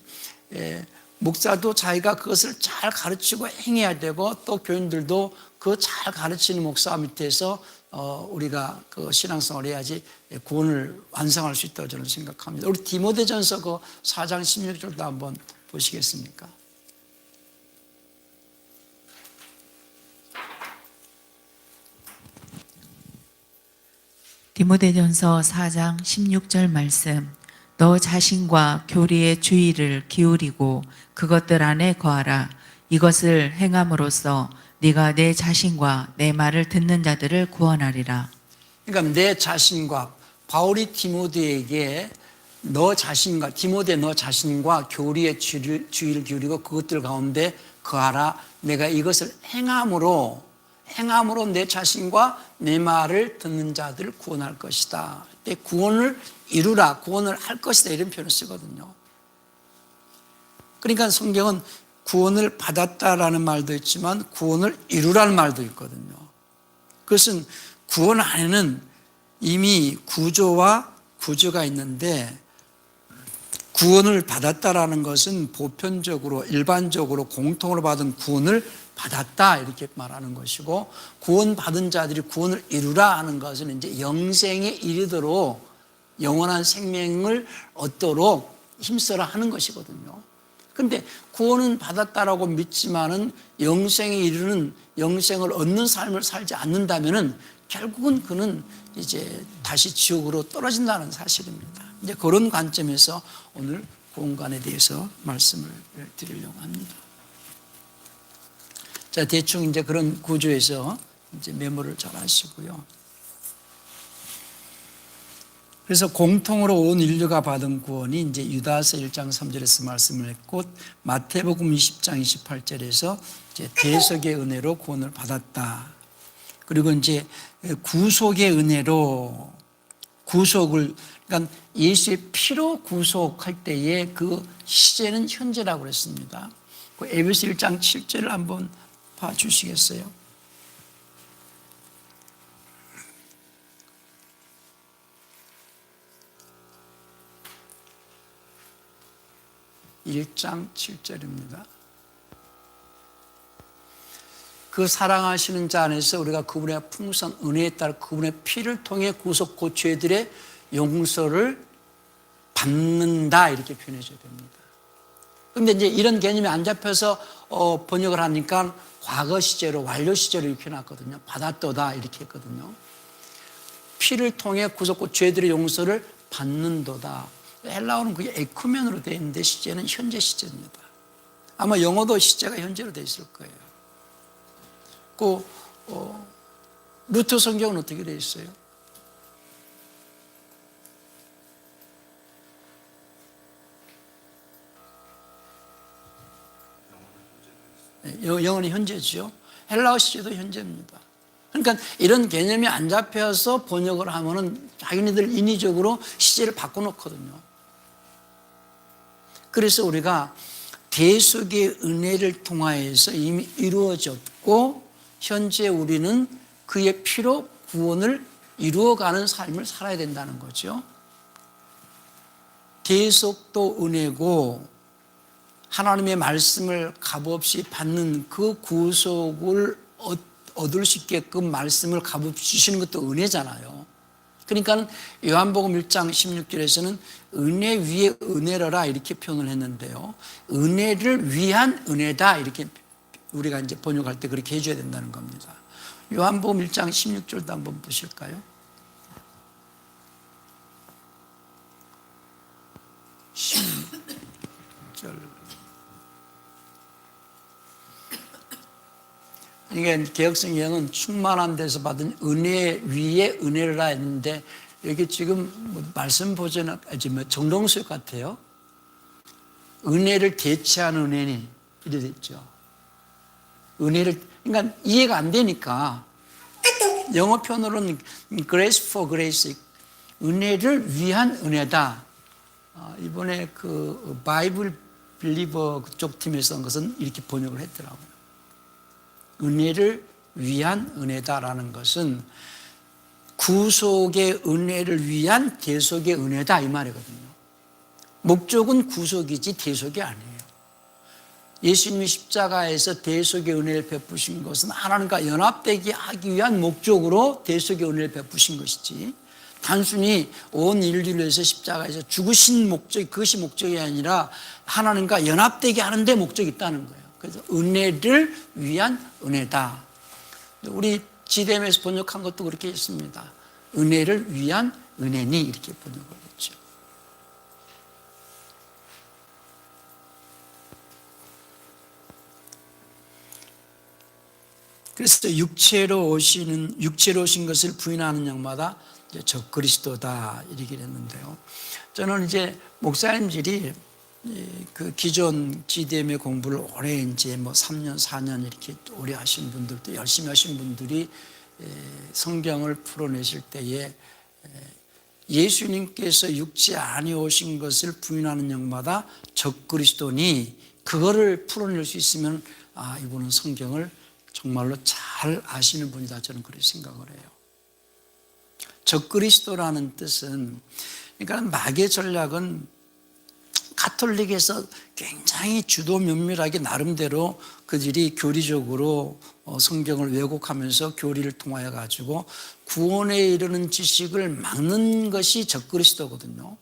S1: 목사도 자기가 그것을 잘 가르치고 행해야 되고, 또 교인들도 그 잘 가르치는 목사 밑에서 우리가 그 신앙생활을 해야지 구원을 완성할 수 있다고 저는 생각합니다. 우리 디모데전서 그 4장 16절도 한번 보시겠습니까?
S2: 디모데전서 4장 16절 말씀. 너 자신과 교리의 주의를 기울이고 그것들 안에 거하라. 이것을 행함으로써 네가 내 자신과 내 말을 듣는 자들을 구원하리라.
S1: 그러니까 내 자신과, 바울이 디모데에게 너 자신과, 디모데 너 자신과 교리의 주의를 기울이고 그것들 가운데 거하라. 내가 이것을 행함으로 내 자신과 내 말을 듣는 자들을 구원할 것이다. 구원을 이루라, 구원을 할 것이다, 이런 표현을 쓰거든요. 그러니까 성경은 구원을 받았다라는 말도 있지만 구원을 이루라는 말도 있거든요. 그것은 구원 안에는 이미 구조와 구조가 있는데, 구원을 받았다라는 것은 보편적으로, 일반적으로 공통으로 받은 구원을 받았다 이렇게 말하는 것이고, 구원받은 자들이 구원을 이루라 하는 것은 이제 영생에 이르도록, 영원한 생명을 얻도록 힘써라 하는 것이거든요. 그런데 구원은 받았다라고 믿지만은 영생에 이르는, 영생을 얻는 삶을 살지 않는다면은 결국은 그는 이제 다시 지옥으로 떨어진다는 사실입니다. 이제 그런 관점에서 오늘 구원관에 대해서 말씀을 드리려고 합니다. 자, 대충 이제 그런 구조에서 이제 메모를 잘 하시고요. 그래서 공통으로 온 인류가 받은 구원이 이제 유다서 1장 3절에서 말씀을 했고, 마태복음 20장 28절에서 이제 대속의 은혜로 구원을 받았다. 그리고 이제 구속의 은혜로, 구속을, 그러니까 예수의 피로 구속할 때의 그 시제는 현재라고 그랬습니다. 그 에베소 1장 7절을 한번 봐주시겠어요? 1장 7절입니다. 그 사랑하시는 자 안에서 우리가 그분의 풍성한 은혜에 따라 그분의 피를 통해 구속 그 죄들의 용서를 받는다, 이렇게 표현해줘야 됩니다. 근데 이제 이런 개념이 안 잡혀서 번역을 하니까 과거 시제로, 완료 시제로 이렇게 해놨거든요. 받았도다 이렇게 했거든요. 피를 통해 구속고 죄들의 용서를 받는도다. 헬라어는 그게 에쿠멘으로 되어 있는데 시제는 현재 시제입니다. 아마 영어도 시제가 현재로 되어 있을 거예요. 그 루터 성경은 어떻게 되어 있어요? 영어는 현재죠. 헬라어 시제도 현재입니다. 그러니까 이런 개념이 안 잡혀서 번역을 하면은 자기네들 인위적으로 시제를 바꿔놓거든요. 그래서 우리가 대속의 은혜를 통하여서 이미 이루어졌고 현재 우리는 그의 피로 구원을 이루어가는 삶을 살아야 된다는 거죠. 대속도 은혜고 하나님의 말씀을 값없이 받는 그 구속을 얻을 수 있게끔 말씀을 값없이 주시는 것도 은혜잖아요. 그러니까 요한복음 1장 16절에서는 은혜 위에 은혜로라 이렇게 표현을 했는데요. 은혜를 위한 은혜다 이렇게 우리가 이제 번역할 때 그렇게 해줘야 된다는 겁니다. 요한복음 1장 16절도 한번 보실까요? 16절. 그러니까 개혁성경은 충만한 데서 받은 은혜 위에 은혜라 했는데 여기 지금 말씀 보존 정동수역 같아요. 은혜를 대체하는 은혜니 이래 됐죠. 은혜를 그러니까 이해가 안 되니까 영어 표현으로는 grace for grace 은혜를 위한 은혜다. 이번에 그 바이블 빌리버 그쪽 팀에서 한 것은 이렇게 번역을 했더라고요. 은혜를 위한 은혜다라는 것은 구속의 은혜를 위한 대속의 은혜다 이 말이거든요. 목적은 구속이지 대속이 아니에요. 예수님이 십자가에서 대속의 은혜를 베푸신 것은 하나님과 연합되게 하기 위한 목적으로 대속의 은혜를 베푸신 것이지 단순히 온 인류를 위해서 십자가에서 죽으신 목적, 그것이 목적이 아니라 하나님과 연합되게 하는 데 목적이 있다는 거예요. 그래서 은혜를 위한 은혜다. 우리 지대에서 번역한 것도 그렇게 했습니다. 은혜를 위한 은혜니 이렇게 번역을 했죠. 그래서 육체로 오신 것을 부인하는 양마다 적그리스도다 이렇게 했는데요. 저는 이제 목사님들이 그 기존 GDM의 공부를 오래 이제 3년, 4년 이렇게 오래 하신 분들도 열심히 하신 분들이 성경을 풀어내실 때에 예수님께서 육체 안에 오신 것을 부인하는 영마다 적그리스도니 그거를 풀어낼 수 있으면 이분은 성경을 정말로 잘 아시는 분이다 저는 그렇게 생각을 해요. 적그리스도라는 뜻은 그러니까 마귀의 전략은 가톨릭에서 굉장히 주도 면밀하게 나름대로 그들이 교리적으로 성경을 왜곡하면서 교리를 통하여 가지고 구원에 이르는 지식을 막는 것이 적그리스도거든요.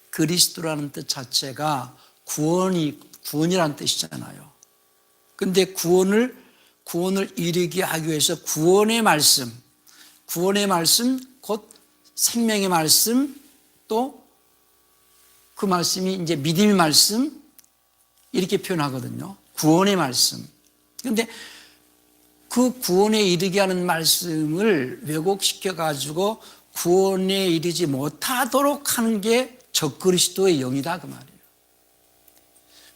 S1: 그리스도라는 뜻 자체가 구원이라는 뜻이잖아요. 근데 구원을 이루게 하기 위해서 구원의 말씀 곧 생명의 말씀 또 그 말씀이 이제 믿음의 말씀 이렇게 표현하거든요. 구원의 말씀. 그런데 그 구원에 이르게 하는 말씀을 왜곡시켜 가지고 구원에 이르지 못하도록 하는 게 적그리스도의 영이다 그 말이에요.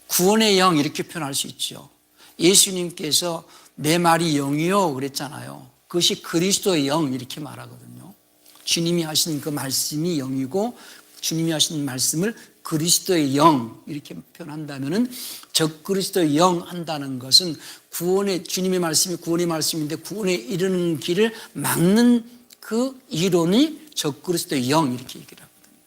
S1: 구원의 영 이렇게 표현할 수 있죠. 예수님께서 내 말이 영이요 그랬잖아요. 그것이 그리스도의 영 이렇게 말하거든요. 주님이 하시는 그 말씀이 영이고 주님이 하시는 말씀을 그리스도의 영 이렇게 표현한다면은 적그리스도의 영 한다는 것은 주님의 말씀이 구원의 말씀인데 구원에 이르는 길을 막는 그 이론이 적그리스도의 영 이렇게 얘기를 하거든요.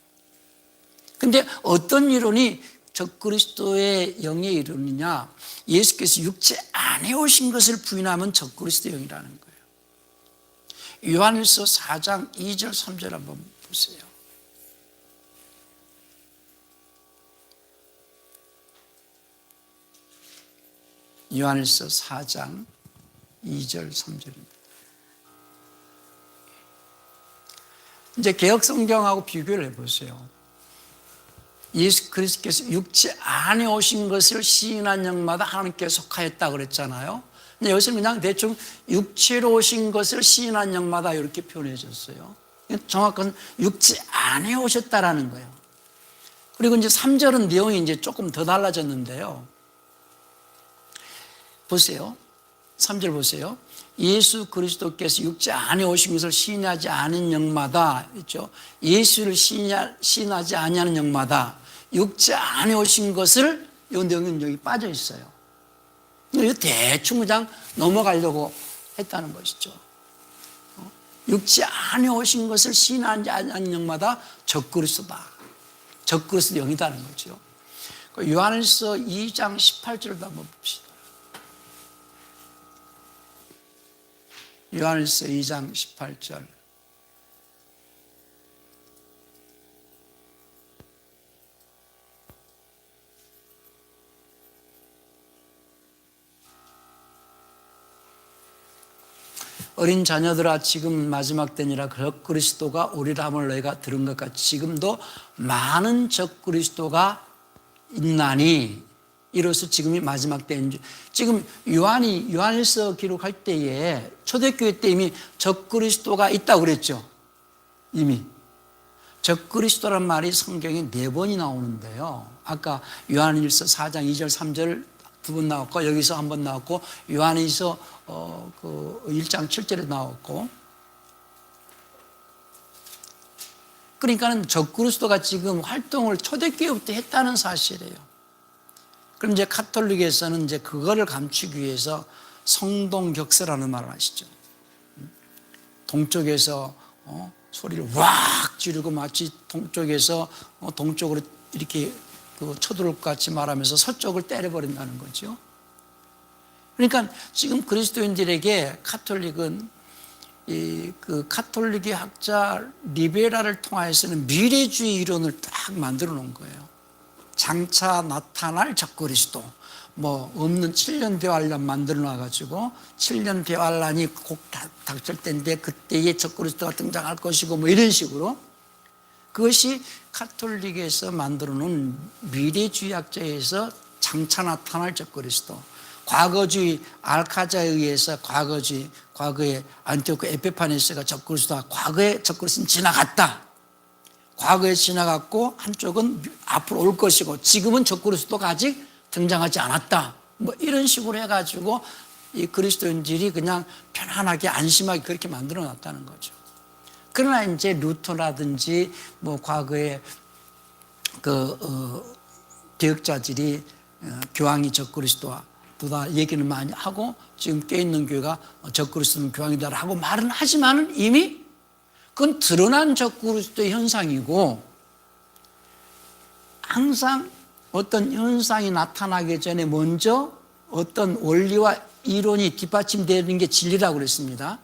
S1: 근데 어떤 이론이 적그리스도의 영의 이론이냐? 예수께서 육체 안에 오신 것을 부인하면 적그리스도의 영이라는 거예요. 요한일서 4장 2절 3절 한번 보세요. 요한일서 4장 2절 3절입니다. 이제 개역 성경하고 비교를 해보세요. 예수 그리스도께서 육체 안에 오신 것을 시인한 영마다 하나님께 속하였다 그랬잖아요. 근데 여기서 그냥 대충 육체로 오신 것을 시인한 영마다 이렇게 표현해 줬어요. 정확한 육체 안에 오셨다라는 거예요. 그리고 이제 3절은 내용이 이제 조금 더 달라졌는데요. 보세요. 3절 보세요. 예수 그리스도께서 육체 안에 오신 것을 시인하지 않은 영마다 있죠. 예수를 시인하지 아니하는 영마다 육체 안에 오신 것을 이 내용은 여기 빠져 있어요. 이거 대충 그냥 넘어가려고 했다는 것이죠. 육체 안에 오신 것을 시인하지 않은 영마다 적그리스도다. 적그리스도 영이다는 거죠. 요한일서 2장 18절을 한번 봅시다. 요한일서 2장 18절. 어린 자녀들아 지금 마지막 때니라 적그리스도가 오리라 함을 너희가 들은 것 같이 지금도 많은 적그리스도가 있나니 이로써 지금이 마지막 때인지. 지금 요한이 요한일서 기록할 때에 초대교회 때 이미 적그리스도가 있다고 그랬죠. 이미 적그리스도란 말이 성경에 4번이 나오는데요. 아까 요한일서 4장 2절 3절 2번 나왔고 여기서 한 번 나왔고 요한일서 1장 7절에 나왔고. 그러니까는 적그리스도가 지금 활동을 초대교회부터 했다는 사실이에요. 그럼 이제 카톨릭에서는 이제 그거를 감추기 위해서 성동격서라는 말을 하시죠. 동쪽에서 소리를 왁 지르고 마치 동쪽에서 동쪽으로 이렇게 쳐들어올 것 같이 말하면서 서쪽을 때려버린다는 거죠. 그러니까 지금 그리스도인들에게 카톨릭은 그 카톨릭의 학자 리베라를 통해서는 미래주의 이론을 딱 만들어 놓은 거예요. 장차 나타날 적그리스도, 없는 7년 대환란 만들어 놔가지고 7년 대환란이 곧 닥칠 때인데 그때의 적그리스도가 등장할 것이고 이런 식으로 그것이 카톨릭에서 만들어 놓은 미래주의학자에서 장차 나타날 적그리스도. 과거주의 알카자에 의해서 과거에 안티오크 에피파네스가 적그리스도가 과거에 적그리스도는 지나갔다. 과거에 지나갔고 한쪽은 앞으로 올 것이고 지금은 적그리스도가 아직 등장하지 않았다. 이런 식으로 해가지고 이 그리스도인들이 그냥 편안하게 안심하게 그렇게 만들어 놨다는 거죠. 그러나 이제 루터라든지 과거에 개혁자들이 교황이 적그리스도와 다 얘기는 많이 하고 지금 깨있는 교회가 적그리스도는 교황이다라고 말은 하지만은 이미 그건 드러난 적그리스도의 현상이고 항상 어떤 현상이 나타나기 전에 먼저 어떤 원리와 이론이 뒷받침되는 게 진리라고 그랬습니다.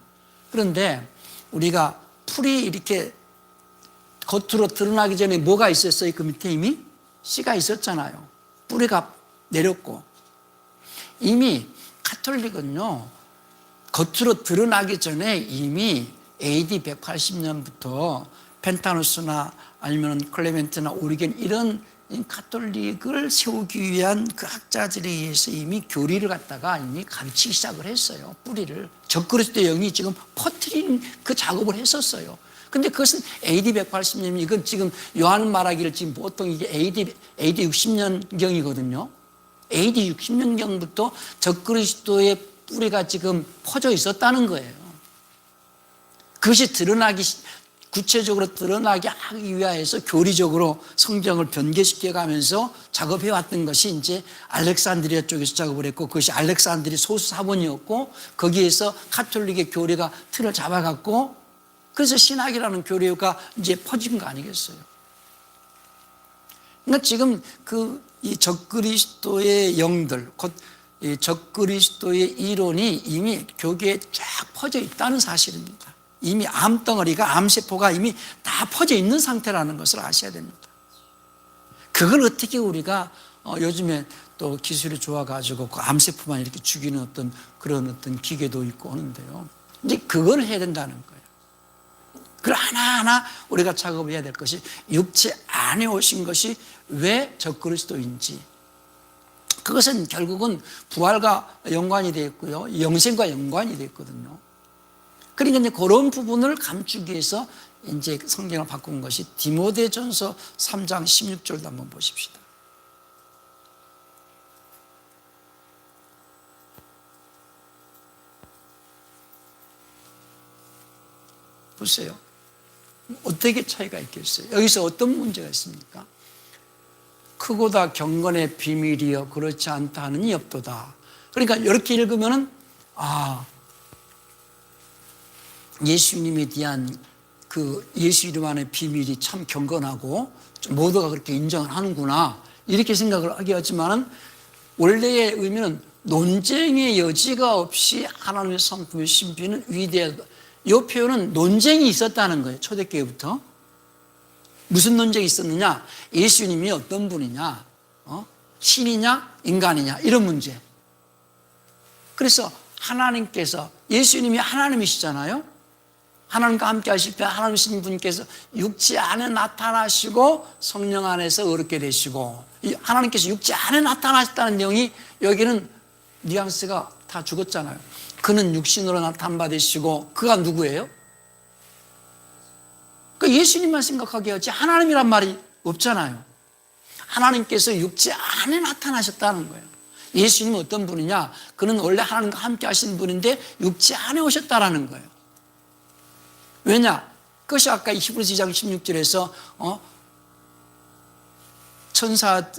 S1: 그런데 우리가 풀이 이렇게 겉으로 드러나기 전에 뭐가 있었어요? 그 밑에 이미 씨가 있었잖아요. 뿌리가 내렸고 이미 카톨릭은요 겉으로 드러나기 전에 이미 AD 180년부터 펜타누스나 아니면 클레멘트나 오리겐 이런 카톨릭을 세우기 위한 그 학자들에 의해서 이미 교리를 갖다가 이미 가르치기 시작을 했어요. 뿌리를. 적그리스도 영이 지금 퍼뜨리는 그 작업을 했었어요. 근데 그것은 AD 180년, 이건 지금 요한 말하기를 지금 보통 이게 AD 60년경이거든요. AD 60년경부터 적그리스도의 뿌리가 지금 퍼져 있었다는 거예요. 그것이 구체적으로 드러나게 하기 위해서 교리적으로 성경을 변개시켜 가면서 작업해 왔던 것이 이제 알렉산드리아 쪽에서 작업을 했고 그것이 알렉산드리 소수 사본이었고 거기에서 카톨릭의 교리가 틀을 잡아갖고 그래서 신학이라는 교리가 이제 퍼진 거 아니겠어요? 그러니까 지금 이 적그리스도의 영들, 곧 이 적그리스도의 이론이 이미 교계에 쫙 퍼져 있다는 사실입니다. 이미 암덩어리가, 암세포가 이미 다 퍼져 있는 상태라는 것을 아셔야 됩니다. 그걸 어떻게 우리가 요즘에 또 기술이 좋아가지고 그 암세포만 이렇게 죽이는 그런 기계도 있고 하는데요. 이제 그걸 해야 된다는 거예요. 그걸 하나하나 우리가 작업을 해야 될 것이 육체 안에 오신 것이 왜 적그리스도인지, 그것은 결국은 부활과 연관이 되어 있고요, 영생과 연관이 되어 있거든요. 그러니까 이제 그런 부분을 감추기 위해서 이제 성경을 바꾼 것이 디모데전서 3장 16절도 한번 보십시다. 보세요. 어떻게 차이가 있겠어요? 여기서 어떤 문제가 있습니까? 크고다 경건의 비밀이여 그렇지 않다 하느니 없도다. 그러니까 이렇게 읽으면은 예수님에 대한 그 예수 이름 안의 비밀이 참 경건하고 모두가 그렇게 인정을 하는구나 이렇게 생각을 하게 하지만은 원래의 의미는 논쟁의 여지가 없이 하나님의 성품의 신비는 위대하다. 이 표현은 논쟁이 있었다는 거예요. 초대교회부터. 무슨 논쟁이 있었느냐? 예수님이 어떤 분이냐? 신이냐? 인간이냐? 이런 문제. 그래서 하나님께서, 예수님이 하나님이시잖아요. 하나님과 함께 하실 때 하나님이신 분께서 육체 안에 나타나시고 성령 안에서 어렵게 되시고, 하나님께서 육체 안에 나타나셨다는 내용이 여기는 뉘앙스가 다 죽었잖아요. 그는 육신으로 나타받으시고, 그가 누구예요? 그 예수님만 생각하게 하지 하나님이란 말이 없잖아요. 하나님께서 육체 안에 나타나셨다는 거예요. 예수님은 어떤 분이냐? 그는 원래 하나님과 함께 하신 분인데 육체 안에 오셨다라는 거예요. 왜냐? 그것이 아까 히브리서 2장 16절에서 천사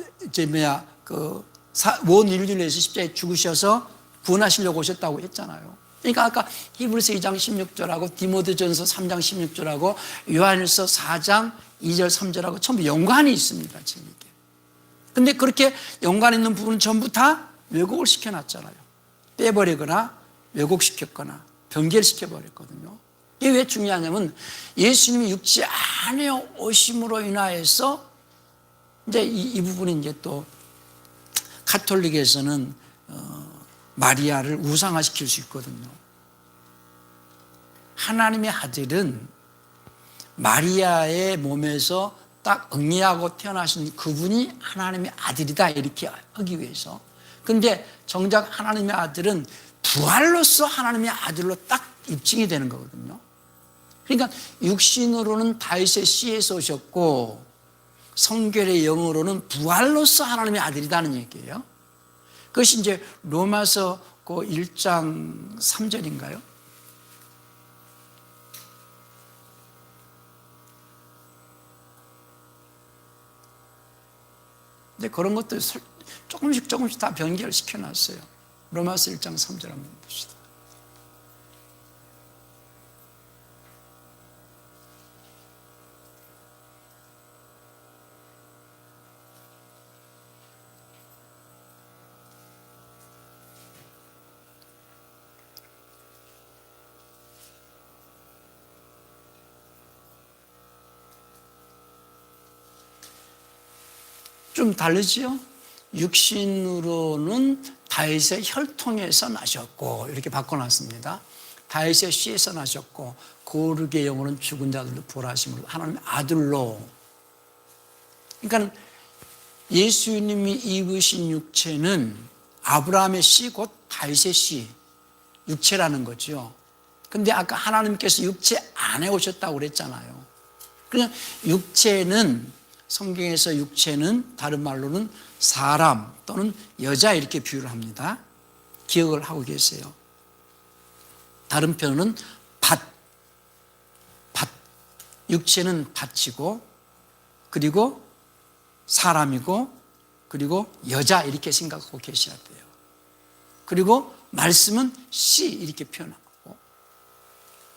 S1: 온 인류를 위해서 십자가에 죽으셔서 구원하시려고 오셨다고 했잖아요. 그러니까 아까 히브리서 2장 16절하고 디모데전서 3장 16절하고 요한일서 4장 2절 3절하고 전부 연관이 있습니다. 지금 이게. 근데 그렇게 연관 있는 부분은 전부 다 왜곡을 시켜놨잖아요. 빼버리거나 왜곡시켰거나 변개시켜버렸거든요. 이게 왜 중요하냐면 예수님이 육체 안에 오심으로 인하여서 이제 이 부분이 이제 또 가톨릭에서는 마리아를 우상화시킬 수 있거든요. 하나님의 아들은 마리아의 몸에서 딱 응애하고 태어나신 그분이 하나님의 아들이다 이렇게 하기 위해서. 근데 정작 하나님의 아들은 부활로서 하나님의 아들로 딱 입증이 되는 거거든요. 그러니까 육신으로는 다윗의 씨에서 오셨고 성결의 영으로는 부활로서 하나님의 아들이라는 얘기예요. 그것이 이제 로마서 그 1장 3절인가요? 근데 그런 것들 조금씩 다 변개를 시켜놨어요. 로마서 1장 3절 한번 봅시다. 좀 다르지요? 육신으로는 다윗의 혈통에서 나셨고 이렇게 바꿔놨습니다. 다윗의 씨에서 나셨고 거룩의 영으로는 죽은 자들도 부활하심으로 하나님의 아들로. 그러니까 예수님이 입으신 육체는 아브라함의 씨 곧 다윗의 씨 육체라는 거죠. 근데 아까 하나님께서 육체 안에 오셨다고 그랬잖아요. 그냥 육체는 성경에서 육체는 다른 말로는 사람 또는 여자 이렇게 비유를 합니다. 기억을 하고 계세요. 다른 표현은 밭. 육체는 밭이고 그리고 사람이고 그리고 여자 이렇게 생각하고 계셔야 돼요. 그리고 말씀은 씨 이렇게 표현하고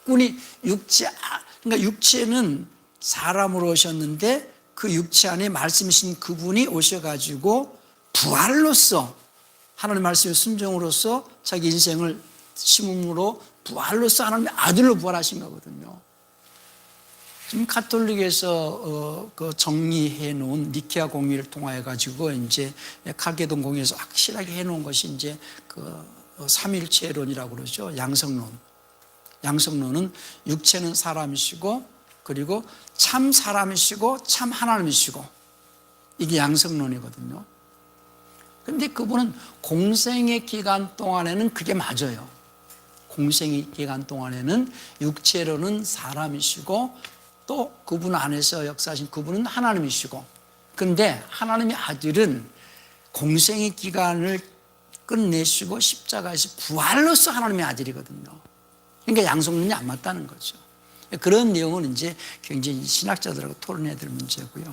S1: 그러니까 육체는 사람으로 오셨는데 그 육체 안에 말씀이신 그분이 오셔가지고 부활로서 하나님의 말씀의 순종으로서 자기 인생을 심음으로 부활로서 하나님의 아들로 부활하신 거거든요. 지금 가톨릭에서 그 정리해 놓은 니케아 공의를 통하여 가지고 이제 칼게돈 공의에서 확실하게 해 놓은 것이 이제 그 삼일체론이라고 그러죠. 양성론. 양성론은 육체는 사람이시고 그리고 참 사람이시고 참 하나님이시고 이게 양성론이거든요. 근데 그분은 공생의 기간 동안에는 그게 맞아요. 공생의 기간 동안에는 육체로는 사람이시고 또 그분 안에서 역사하신 그분은 하나님이시고, 근데 하나님의 아들은 공생의 기간을 끝내시고 십자가에서 부활로서 하나님의 아들이거든요. 그러니까 양성론이 안 맞다는 거죠. 그런 내용은 이제 굉장히 신학자들하고 토론해야 될 문제고요.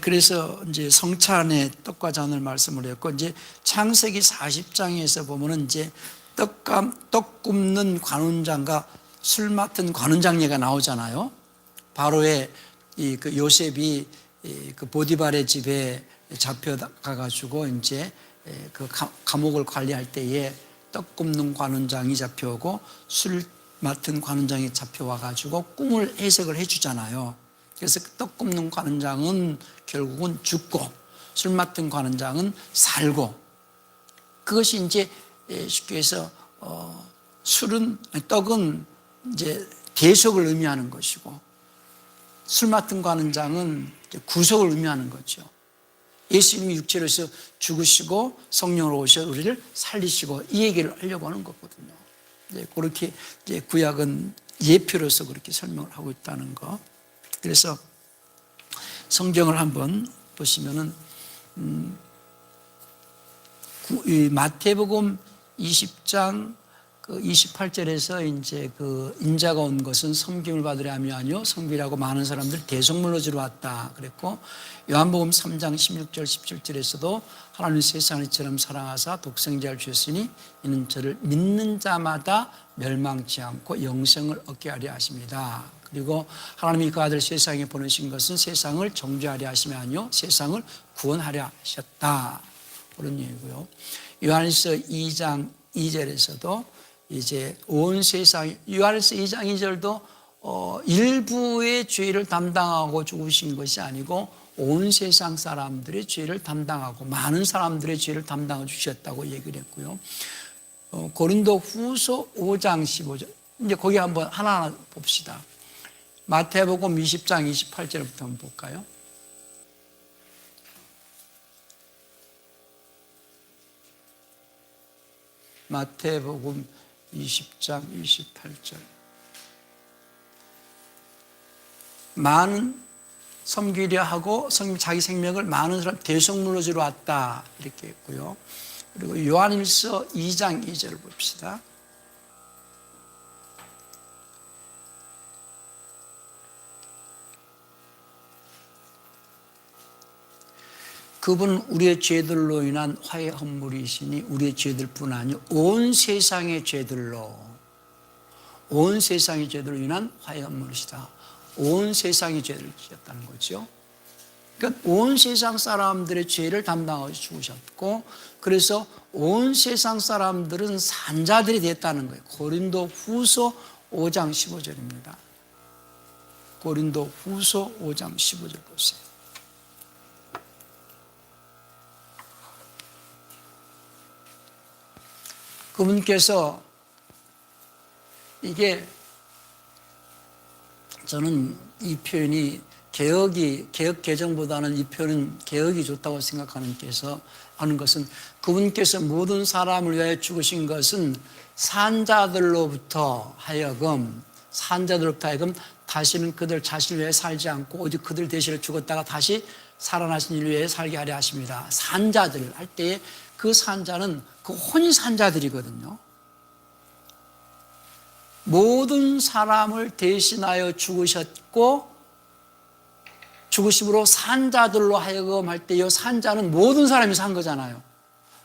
S1: 그래서 이제 성찬의 떡과 잔을 말씀을 했고, 이제 창세기 40장에서 보면은 이제 떡 굽는 관원장과 술 맡은 관원장 얘기가 나오잖아요. 바로의 그 요셉이 그 보디발의 집에 잡혀가가지고 이제 그 감옥을 관리할 때에 떡 굽는 관원장이 잡혀오고 술 맡은 관원장이 잡혀와가지고 꿈을 해석을 해주잖아요. 그래서 떡 굽는 관원장은 결국은 죽고 술 맡은 관원장은 살고, 그것이 이제 쉽게 해서 떡은 이제 대속을 의미하는 것이고 술 맡은 관원장은 구속을 의미하는 거죠. 예수님이 육체로서 죽으시고 성령으로 오셔 우리를 살리시고 이 얘기를 하려고 하는 거거든요. 그렇게 이제 구약은 예표로서 그렇게 설명을 하고 있다는 거. 그래서 성경을 한번 보시면은 마태복음 20장 그 28절에서 이제 그 인자가 온 것은 섬김을 받으려 함이 아니요 성비라고 많은 사람들 대속물로 주러 왔다 그랬고, 요한복음 3장 16절 17절에서도 하나님 세상을 이처럼 사랑하사 독생자를 주셨으니 이는 저를 믿는 자마다 멸망치 않고 영생을 얻게 하려 하십니다. 그리고 하나님이 그 아들 세상에 보내신 것은 세상을 정죄하려 하심이 아니요 세상을 구원하려 하셨다, 그런 얘기고요. 요한일서 2장 2절에서도 이제 온 세상, 요한일서 2장 2절도 일부의 죄를 담당하고 죽으신 것이 아니고 온 세상 사람들의 죄를 담당하고 많은 사람들의 죄를 담당해 주셨다고 얘기를 했고요. 고린도 후서 5장 15절, 이제 거기 한번 하나하나 봅시다. 마태복음 20장 28절부터 한번 볼까요? 마태복음 20장 28절. 많은 섬기려 하고 자기 생명을 많은 사람 대속물로 주러 왔다 이렇게 했고요. 그리고 요한일서 2장 2절을 봅시다. 그분은 우리의 죄들로 인한 화해 헌물이시니 우리의 죄들뿐 아니요 온 세상의 죄들로 인한 화해 헌물이시다. 온 세상의 죄를 지었다는 거죠. 그러니까 온 세상 사람들의 죄를 담당하고 죽으셨고, 그래서 온 세상 사람들은 산자들이 됐다는 거예요. 고린도 후서 5장 15절입니다. 고린도 후서 5장 15절 보세요. 그분께서 이게 저는 이 표현이 개혁 개정보다는 이 표현은 개혁이 좋다고 생각하는 것은 그분께서 모든 사람을 위하여 죽으신 것은 산자들로부터 하여금 다시는 그들 자신을 위해 살지 않고 오직 그들 대신에 죽었다가 다시 살아나신 이를 위해 살게 하려 하십니다. 산자들 할 때에 그 산자는 그 혼이 산자들이거든요. 모든 사람을 대신하여 죽으셨고 죽으심으로 산자들로 하여금 할 때 이 산자는 모든 사람이 산 거잖아요.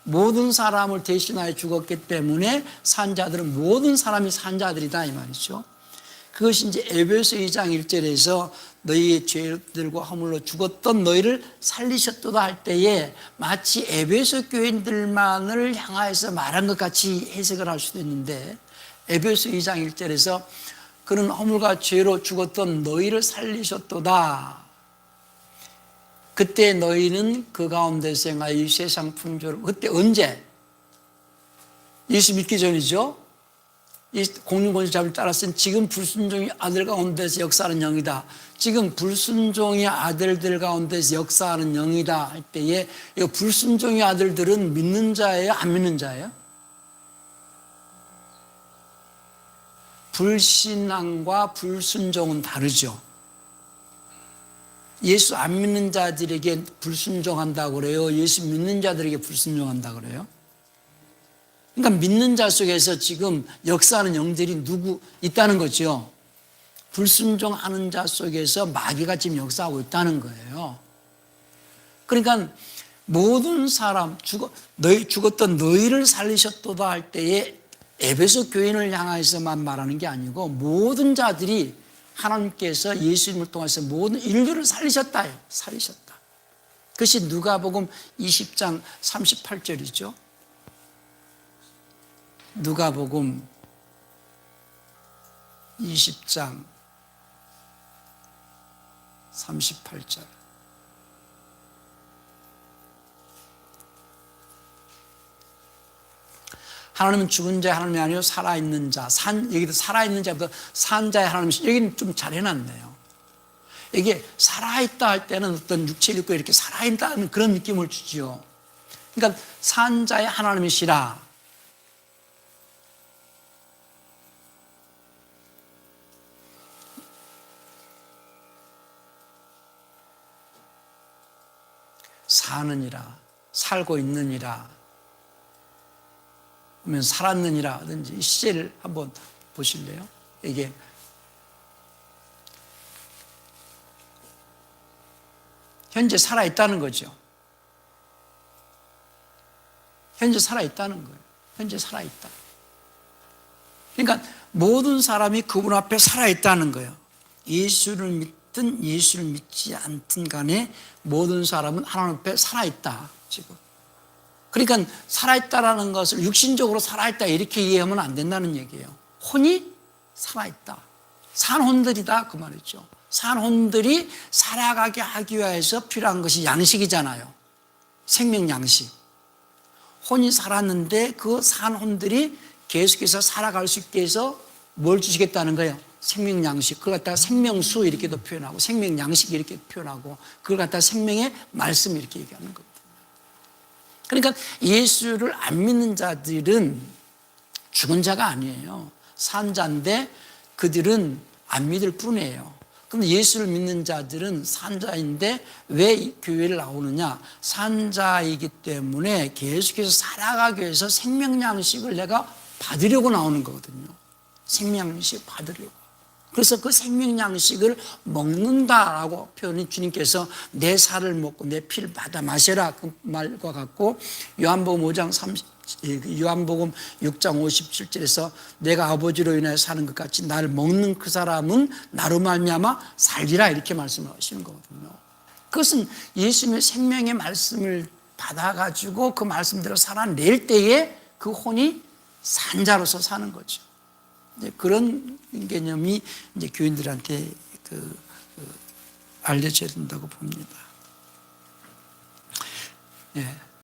S1: 모든 사람을 대신하여 죽었기 때문에 산자들은 모든 사람이 산자들이다 이 말이죠. 그것이 이제 에베소 2장 1절에서 너희의 죄들과 허물로 죽었던 너희를 살리셨도다 할 때에 마치 에베소 교인들만을 향하여서 말한 것 같이 해석을 할 수도 있는데, 에베소 2장 1절에서 그는 허물과 죄로 죽었던 너희를 살리셨도다. 그때 너희는 그 가운데서 행하여 이 세상 풍조를, 그때 언제? 예수 믿기 전이죠. 이 공중권세 잡을 따랐으니 지금 불순종의 아들 가운데서 역사하는 영이다. 지금 불순종의 아들들 가운데서 역사하는 영이다 할 때에 이 불순종의 아들들은 믿는 자예요? 안 믿는 자예요? 불신앙과 불순종은 다르죠. 예수 안 믿는 자들에게 불순종한다고 그래요? 예수 믿는 자들에게 불순종한다고 그래요? 그러니까 믿는 자 속에서 지금 역사하는 영들이 누구 있다는 거죠. 불순종하는 자 속에서 마귀가 지금 역사하고 있다는 거예요. 그러니까 모든 사람 죽었던 너희를 살리셨도다 할 때에 에베소 교인을 향해서만 말하는 게 아니고 모든 자들이 하나님께서 예수님을 통해서 모든 인류를 살리셨다요. 살리셨다. 그것이 누가복음 20장 38절이죠. 누가복음 20장 38절. 하나님은 죽은 자의 하나님이 아니요 살아있는 자, 여기도 살아있는 자보다 산 자의 하나님이시. 여기는 좀 잘 해놨네요. 이게 살아있다 할 때는 어떤 육체를 입고 이렇게 살아있다는 그런 느낌을 주지요. 그러니까 산 자의 하나님이시라. 사느니라, 살고 있느니라, 그러면 살았느니라 하든지 이 시제를 한번 보실래요? 이게 현재 살아있다는 거죠. 현재 살아있다는 거예요. 현재 살아있다. 그러니까 모든 사람이 그분 앞에 살아있다는 거예요. 예수를 믿든 예수를 믿지 않든 간에 모든 사람은 하나님 앞에 살아있다, 지금. 그러니까 살아있다라는 것을 육신적으로 살아있다 이렇게 이해하면 안 된다는 얘기예요. 혼이 살아있다. 산혼들이다 그 말이죠. 산혼들이 살아가게 하기 위해서 필요한 것이 양식이잖아요. 생명 양식. 혼이 살았는데 그 산혼들이 계속해서 살아갈 수 있게 해서 뭘 주시겠다는 거예요? 생명 양식. 그걸 갖다가 생명수 이렇게도 표현하고 생명 양식 이렇게 표현하고 그걸 갖다가 생명의 말씀 이렇게 얘기하는 거거든요. 그러니까 예수를 안 믿는 자들은 죽은 자가 아니에요. 산 자인데 그들은 안 믿을 뿐이에요. 그런데 예수를 믿는 자들은 산 자인데 왜 교회를 나오느냐? 산 자이기 때문에 계속해서 살아가기 위해서 생명 양식을 내가 받으려고 나오는 거거든요. 생명 양식 받으려고. 그래서 그 생명 양식을 먹는다라고 표현이 주님께서 내 살을 먹고 내 피를 받아 마셔라 그 말과 같고 요한복음 6장 57절에서 내가 아버지로 인하여 사는 것 같이 나를 먹는 그 사람은 나로 말미암아 살리라 이렇게 말씀을 하시는 거거든요. 그것은 예수님의 생명의 말씀을 받아가지고 그 말씀대로 살아낼 때에 그 혼이 산자로서 사는 거죠. 이제 그런 개념이 이제 교인들한테 알려져야 된다고 봅니다. 예.